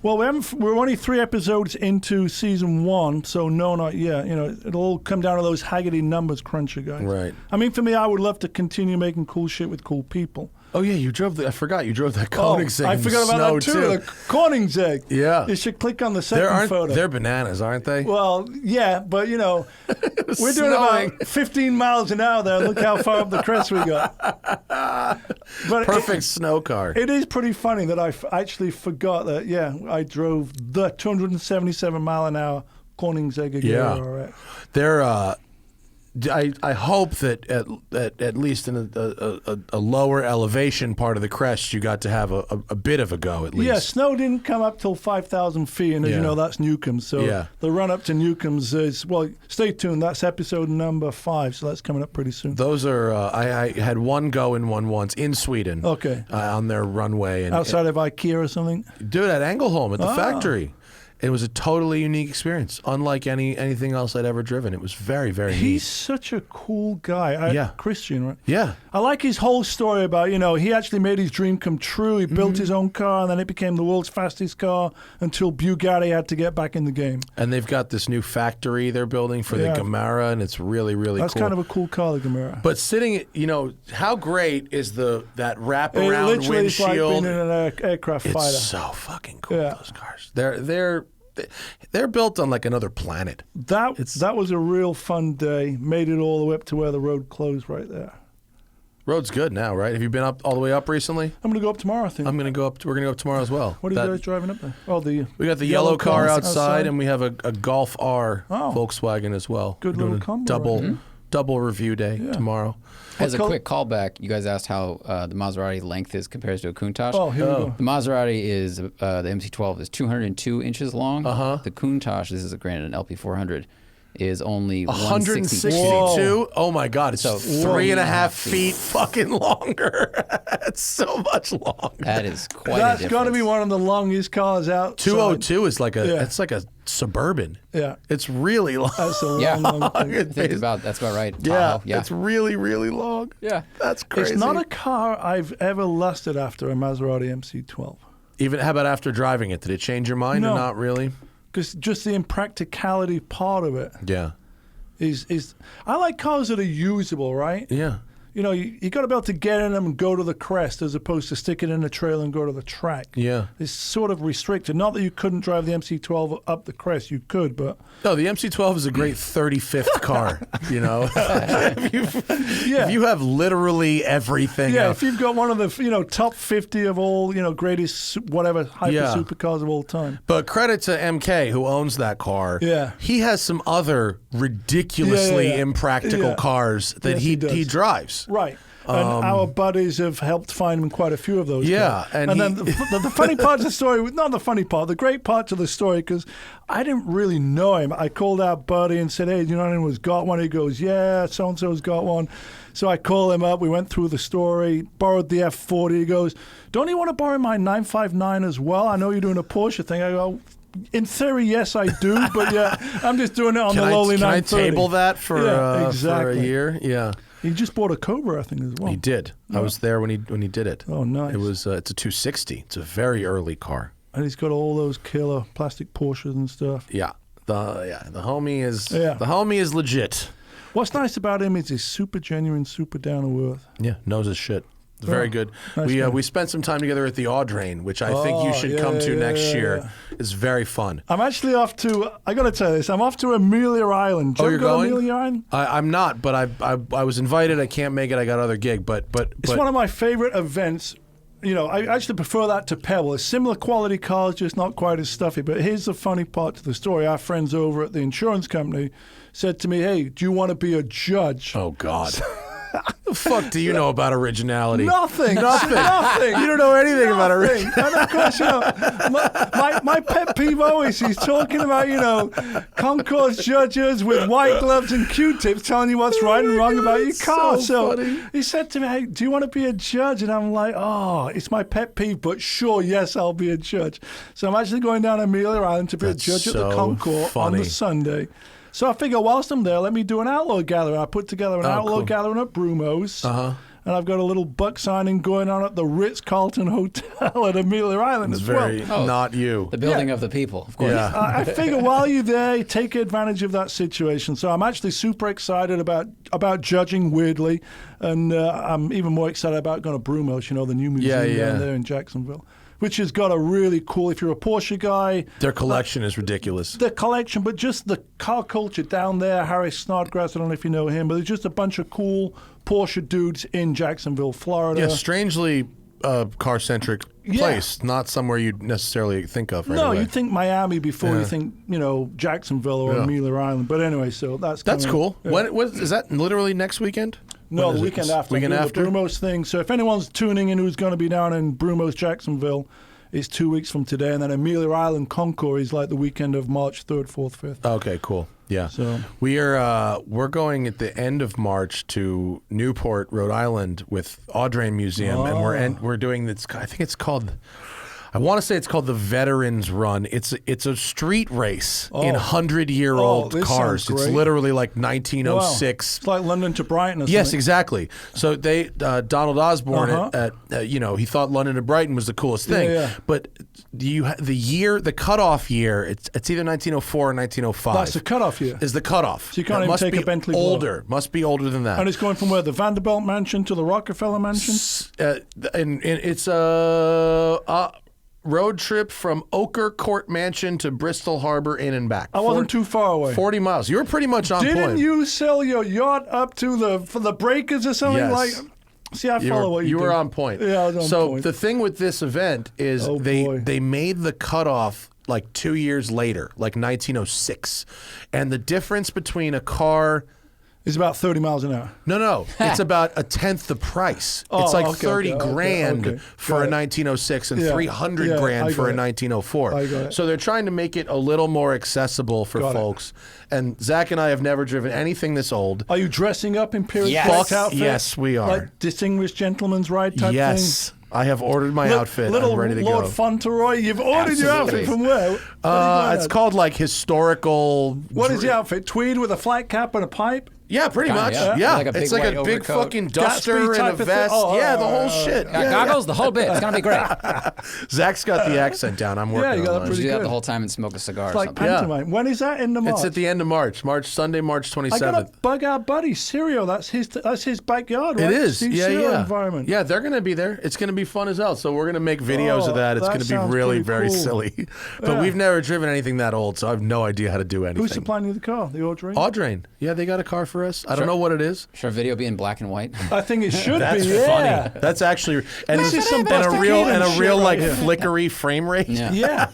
Well, we're only 3 episodes into season 1, so no, not yet. It'll all come down to those Haggerty numbers cruncher guys. Right. I mean, for me, I would love to continue making cool shit with cool people. Oh yeah, I forgot you drove that Koenigsegg. I in the forgot about that snow, too. The Koenigsegg. Yeah. You should click on the second photo. They're bananas, aren't they? Well, yeah, but we're doing snowing. about 15 miles an hour there. Look how far up the crest we got. But Perfect snow car. It is pretty funny that I actually forgot that, I drove the 277 mile an hour Koenigsegg again. Yeah. They're. I hope that at least in a lower elevation part of the crest, you got to have a bit of a go at least. Yeah, snow didn't come up till 5,000 feet, and as you know, that's Newcomb's. So the run up to Newcomb's is, stay tuned. That's episode number 5, so that's coming up pretty soon. Those are, I had one go in one once in Sweden. Okay. On their runway. Outside of IKEA or something? Dude, at Ängelholm at the factory. It was a totally unique experience, unlike anything else I'd ever driven. It was very, very neat. He's such a cool guy. Christian, right? Yeah. I like his whole story about, he actually made his dream come true. He built his own car, and then it became the world's fastest car until Bugatti had to get back in the game. And they've got this new factory they're building for the Gamera, and it's really, really That's cool. kind of a cool car, the Gamera. But sitting, how great is that wraparound windshield? It's like being in an aircraft fighter. It's so fucking cool, those cars. They're built on like another planet. That was a real fun day. Made it all the way up to where the road closed right there. Road's good now, right? Have you been up all the way up recently? I'm going to go up tomorrow, I think. We're going to go up tomorrow as well. What are you guys driving up there? Oh, we got the yellow car outside, and we have a Golf R Volkswagen as well. Good little combo. Double review day tomorrow. As a quick callback, you guys asked how the Maserati length is compared to a Countach. Oh, here we go. The Maserati is, the MC12 is 202 inches long. The Countach, this is granted an LP400, is only 162. Oh my God, it's 3.5 feet fucking longer. It's so much longer. That is quite a That's difference. got to be one of the longest cars out. 202 is like it's like a Suburban. Yeah. It's really long. That's a Yeah. long thing. That's about right. Yeah, Tahoe. Yeah. it's really, really long. Yeah. That's crazy. It's not a car I've ever lusted after, a Maserati MC12. Even how about after driving it? Did it change your mind or No. not really? Because just the impracticality part of it Yeah. is I like cars that are usable, right? Yeah. You know, you got to be able to get in them and go to the crest as opposed to stick it in the trailer and go to the track. Yeah. It's sort of restricted. Not that you couldn't drive the MC12 up the crest. You could, but... No, the MC12 is a great 35th car, you know? If you have literally everything. Yeah, else. if you've got one of the, top 50 of all, greatest, whatever, hyper Yeah. supercars of all time. But credit to MK, who owns that car. Yeah. He has some other ridiculously Yeah. impractical Yeah. cars that Yes, he he does. drives. Right. And our buddies have helped find him quite a few of those. Yeah, cars. and then the funny part of the story, not the funny part, the great part of the story, because I didn't really know him. I called our buddy and said, hey, do you know anyone's got one? He goes, yeah, so-and-so's got one. So I called him up. We went through the story, borrowed the F40. He goes, don't you want to borrow my 959 as well? I know you're doing a Porsche thing. I go, in theory, yes, I do, but yeah, I'm just doing it on the lowly 930. Can I table that for exactly. for a year? Yeah. He just bought a Cobra, I think, as well. He did. I was there when he did it. Oh, nice. It was it's a 260. It's a very early car. And he's got all those killer plastic Porsches and stuff. Yeah. The homie is legit. What's nice about him is he's super genuine, super down to earth. Yeah, knows his shit. It's very good. Nice We guy. we spent some time together at the Audrain, which I think you should come to next year. It's very fun. I'm actually off to, I got to tell you this, I'm off to Amelia Island. Oh, you're go to going? Amelia Island? I'm not, but I was invited. I can't make it. I got other gig, but It's one of my favorite events. I actually prefer that to Pebble. It's similar quality cars, just not quite as stuffy. But here's the funny part to the story. Our friends over at the insurance company said to me, hey, do you want to be a judge? oh god. The fuck do you know about originality? Nothing. Nothing. Nothing. You don't know anything about originality. And of course, my pet peeve always, he's talking about, concourse judges with white gloves and Q-tips telling you what's right and wrong about your car. so funny. He said to me, hey, do you want to be a judge? And I'm like, oh, it's my pet peeve, but sure, yes, I'll be a judge. So I'm actually going down Amelia Island to be a judge at the so Concours on the funny. Sunday. So I figure whilst I'm there, let me do an Outlaw gathering. I put together an Outlaw cool. gathering at Brumo's. Uh-huh. And I've got a little buck signing going on at the Ritz-Carlton Hotel at Amelia Island It's as very well. not you. The building of the people, of course. Yeah. I figure while you're there, you take advantage of that situation. So I'm actually super excited about judging, weirdly. And I'm even more excited about going to Brumo's, the new museum down there in Jacksonville, which has got a really cool, if you're a Porsche guy, Their collection is ridiculous. the collection, but just the car culture down there. Harris Snodgrass, I don't know if you know him, but there's just a bunch of cool Porsche dudes in Jacksonville, Florida. Yeah, strangely car-centric place, not somewhere you'd necessarily think of right No, away. you think Miami before Yeah. you think, Jacksonville or Yeah. Amelia Island. But anyway, so that's That's coming cool. up. Yeah. When is that literally next weekend? No, When the is it? weekend after. Weekend I'm doing after? the Brumo's thing. So if anyone's tuning in who's going to be down in Brumo's, Jacksonville, it's 2 weeks from today. And then Amelia Island Concours is like the weekend of March 3rd, 4th, 5th. Okay, cool. Yeah. So- we're going at the end of March to Newport, Rhode Island with Audrain Museum, and we're doing this. I think it's called. I want to say it's called the Veterans Run. It's a street race in 100-year-old this cars. sounds It's great. literally like 1906. It's like London to Brighton or something. Yes, exactly. So they Donald Osborne Uh-huh. he thought London to Brighton was the coolest thing. Yeah. But the cutoff year, it's either 1904 or 1905. That's the cutoff year. Is the cutoff. So you can't It even must take be a Bentley below. older. Must be older than that. And it's going from where? The Vanderbilt Mansion to the Rockefeller Mansion? And it's a road trip from Ochre Court Mansion to Bristol Harbor Inn and back. I wasn't too far away. 40 miles. You were pretty much on Didn't point. you sell your yacht up to for the breakers or something? Yes. Like, see, I follow what you do. were on point. Yeah, I was on so point. the thing with this event is Oh, they boy. made the cutoff like 2 years later, like 1906. And the difference between a car... It's about 30 miles an hour. No. It's about a tenth the price. Oh, it's like okay, 30 okay, grand okay. for Got a it. 1906 and Yeah, 300 yeah, grand I for a got it. 1904. I got it. So they're trying to make it a little more accessible for Got it. folks. And Zach and I have never driven anything this old. Are you dressing up in period Yes. black Fuck outfit? yes, we are. Like distinguished gentleman's ride type Yes. thing? I have ordered my outfit. Little I'm ready to Lord go. Fauntleroy, you've ordered your Absolutely. outfit from where? It's called like historical. What is the outfit? Tweed with a flat cap and a pipe? Yeah, pretty Kinda, much. yeah. Yeah, Like a big it's like white a big overcoat. fucking duster Gatsby and type a of thing? vest. Oh, Yeah, the whole shit. Got goggles, the whole bit. It's gonna be great. Zach's got the accent down. I'm working you got on it mine. pretty Do that good. the whole time and smoke a cigar It's or like something. pantomime. When is that in the March? It's at the end of March. Sunday, March 27th. I gotta bug our buddy Sirio. That's his backyard, right? It is. Steve Yeah, Sirio yeah. environment. Yeah, they're going to be there. It's going to be fun as hell. So we're going to make videos of that. It's that going to be sounds really pretty very cool. silly. But Yeah. we've never driven anything that old, so I have no idea how to do anything. Who's supplying you the car? The Audrey? Audrain. Yeah, they got a car for us. I don't know what it is. Should our video be in black and white? I think it should That's be. Yeah. funny. That's actually and, This is some and Buster a real Keaton shit real right like here. flickery frame rate. Yeah. Yeah.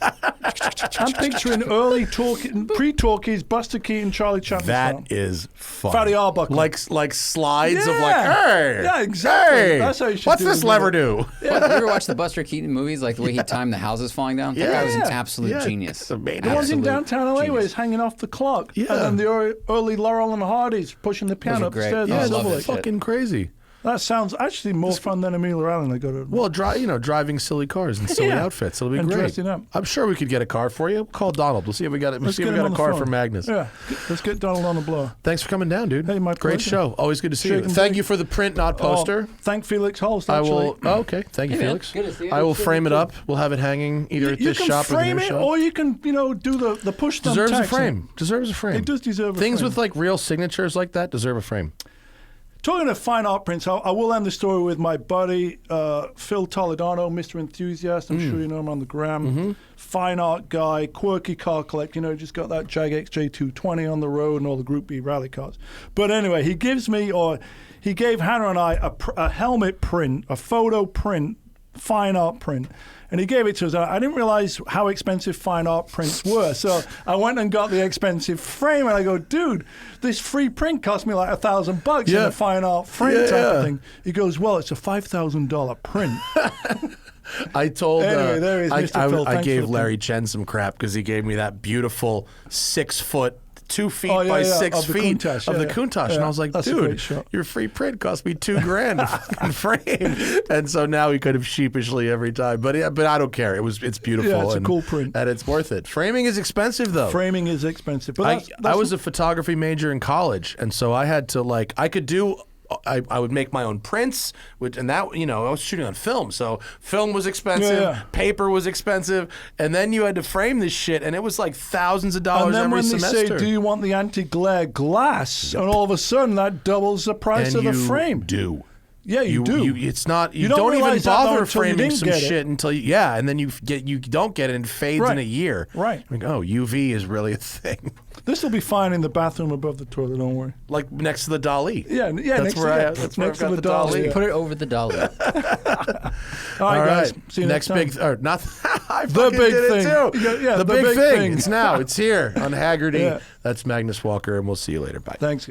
I'm picturing early pre-talkies, Buster Keaton, Charlie Chaplin That style. is fun. Fatty Arbuckle. Like slides of Yeah. like, hey, Yeah, exactly. Hey, That's how you should what's do this it. lever do? You ever watch the Buster Keaton movies, like the way he timed the houses falling down? That guy was an Yeah. absolute Yeah, genius. it's amazing. The ones in Absolute downtown LA where genius. he's hanging off the clock. Yeah. And then the early Laurel and Hardy's pushing the piano are great. upstairs. Yeah, Yeah, on I it's love Subway. that shit. fucking crazy. That sounds actually more fun than Amelia Island. I go to. Well, driving silly cars and silly Yeah. outfits. It'll be And great. dressing up. I'm sure we could get a car for you. Call Donald. We'll see if we got it. Let's See if get we him got on a the car phone. for Magnus. Yeah, let's get Donald on the blower. Thanks for coming down, dude. Hey, my Great pleasure. show. Always good to see Shake you. and Thank bake. you for the print, not poster. Oh, thank Felix Holst. I Actually. will. Oh, okay. Thank you, Hey, man. Felix. Good to see you. I will Good to frame see it you. up. We'll have it hanging either at You this can shop or the frame new it, shop. or you can, do the push thumb Deserves a text. frame. Deserves a frame. It does deserve a Things frame. with like real signatures like that deserve a frame. Talking of fine art prints, I will end the story with my buddy Phil Toledano, Mr. Enthusiast. I'm sure you know him on the gram. Fine art guy, quirky car collector. Just got that Jag XJ220 on the road and all the Group B rally cars. But anyway, he gave Hannah and I a helmet print, a photo print, fine art print. And he gave it to us. I didn't realize how expensive fine art prints were. So I went and got the expensive frame. And I go, dude, this free print cost me like $1,000 in Yeah. a fine art frame type of thing. He goes, well, it's a $5,000 print. I told. Anyway, there he is, Mr. Phil. I Thanks gave for the Larry Chen some crap because he gave me that beautiful 6 foot. 2 feet Oh, yeah, by yeah, 6 of the feet Countach, of the yeah. Countach, and Yeah, I was like, that's a "Dude, great shot. your free print cost me $2,000 to fucking frame." And so now he could have sheepishly every time, but I don't care. It's beautiful. Yeah, it's a and, cool print. and it's worth it. Framing is expensive though. Framing is expensive. But I was a photography major in college, and so I had to I would make my own prints, and that I was shooting on film, so film was expensive, Yeah. paper was expensive, and then you had to frame this shit, and it was like thousands of dollars and then every when they semester. say, do you want the anti-glare glass? And all of a sudden that doubles the price and of the you frame. do. Yeah, you do. It's not. You You don't don't even realize that, though, bother until you framing didn't some get it. shit until and then you don't get it and it fades Right. in a year. Right. Like, oh, UV is really a thing. This will be fine in the bathroom above the toilet, don't worry. Like next to the Dali. Yeah, That's next where to, that's where next I've to got the the dolly. dolly. Yeah. Put it over the dolly. All right, guys. See you next next time. big, or not I The fucking big did it thing. too. Yeah, the the big big thing. thing. It's now. It's here on Haggerty. Yeah. That's Magnus Walker, and we'll see you later. Bye. Thanks.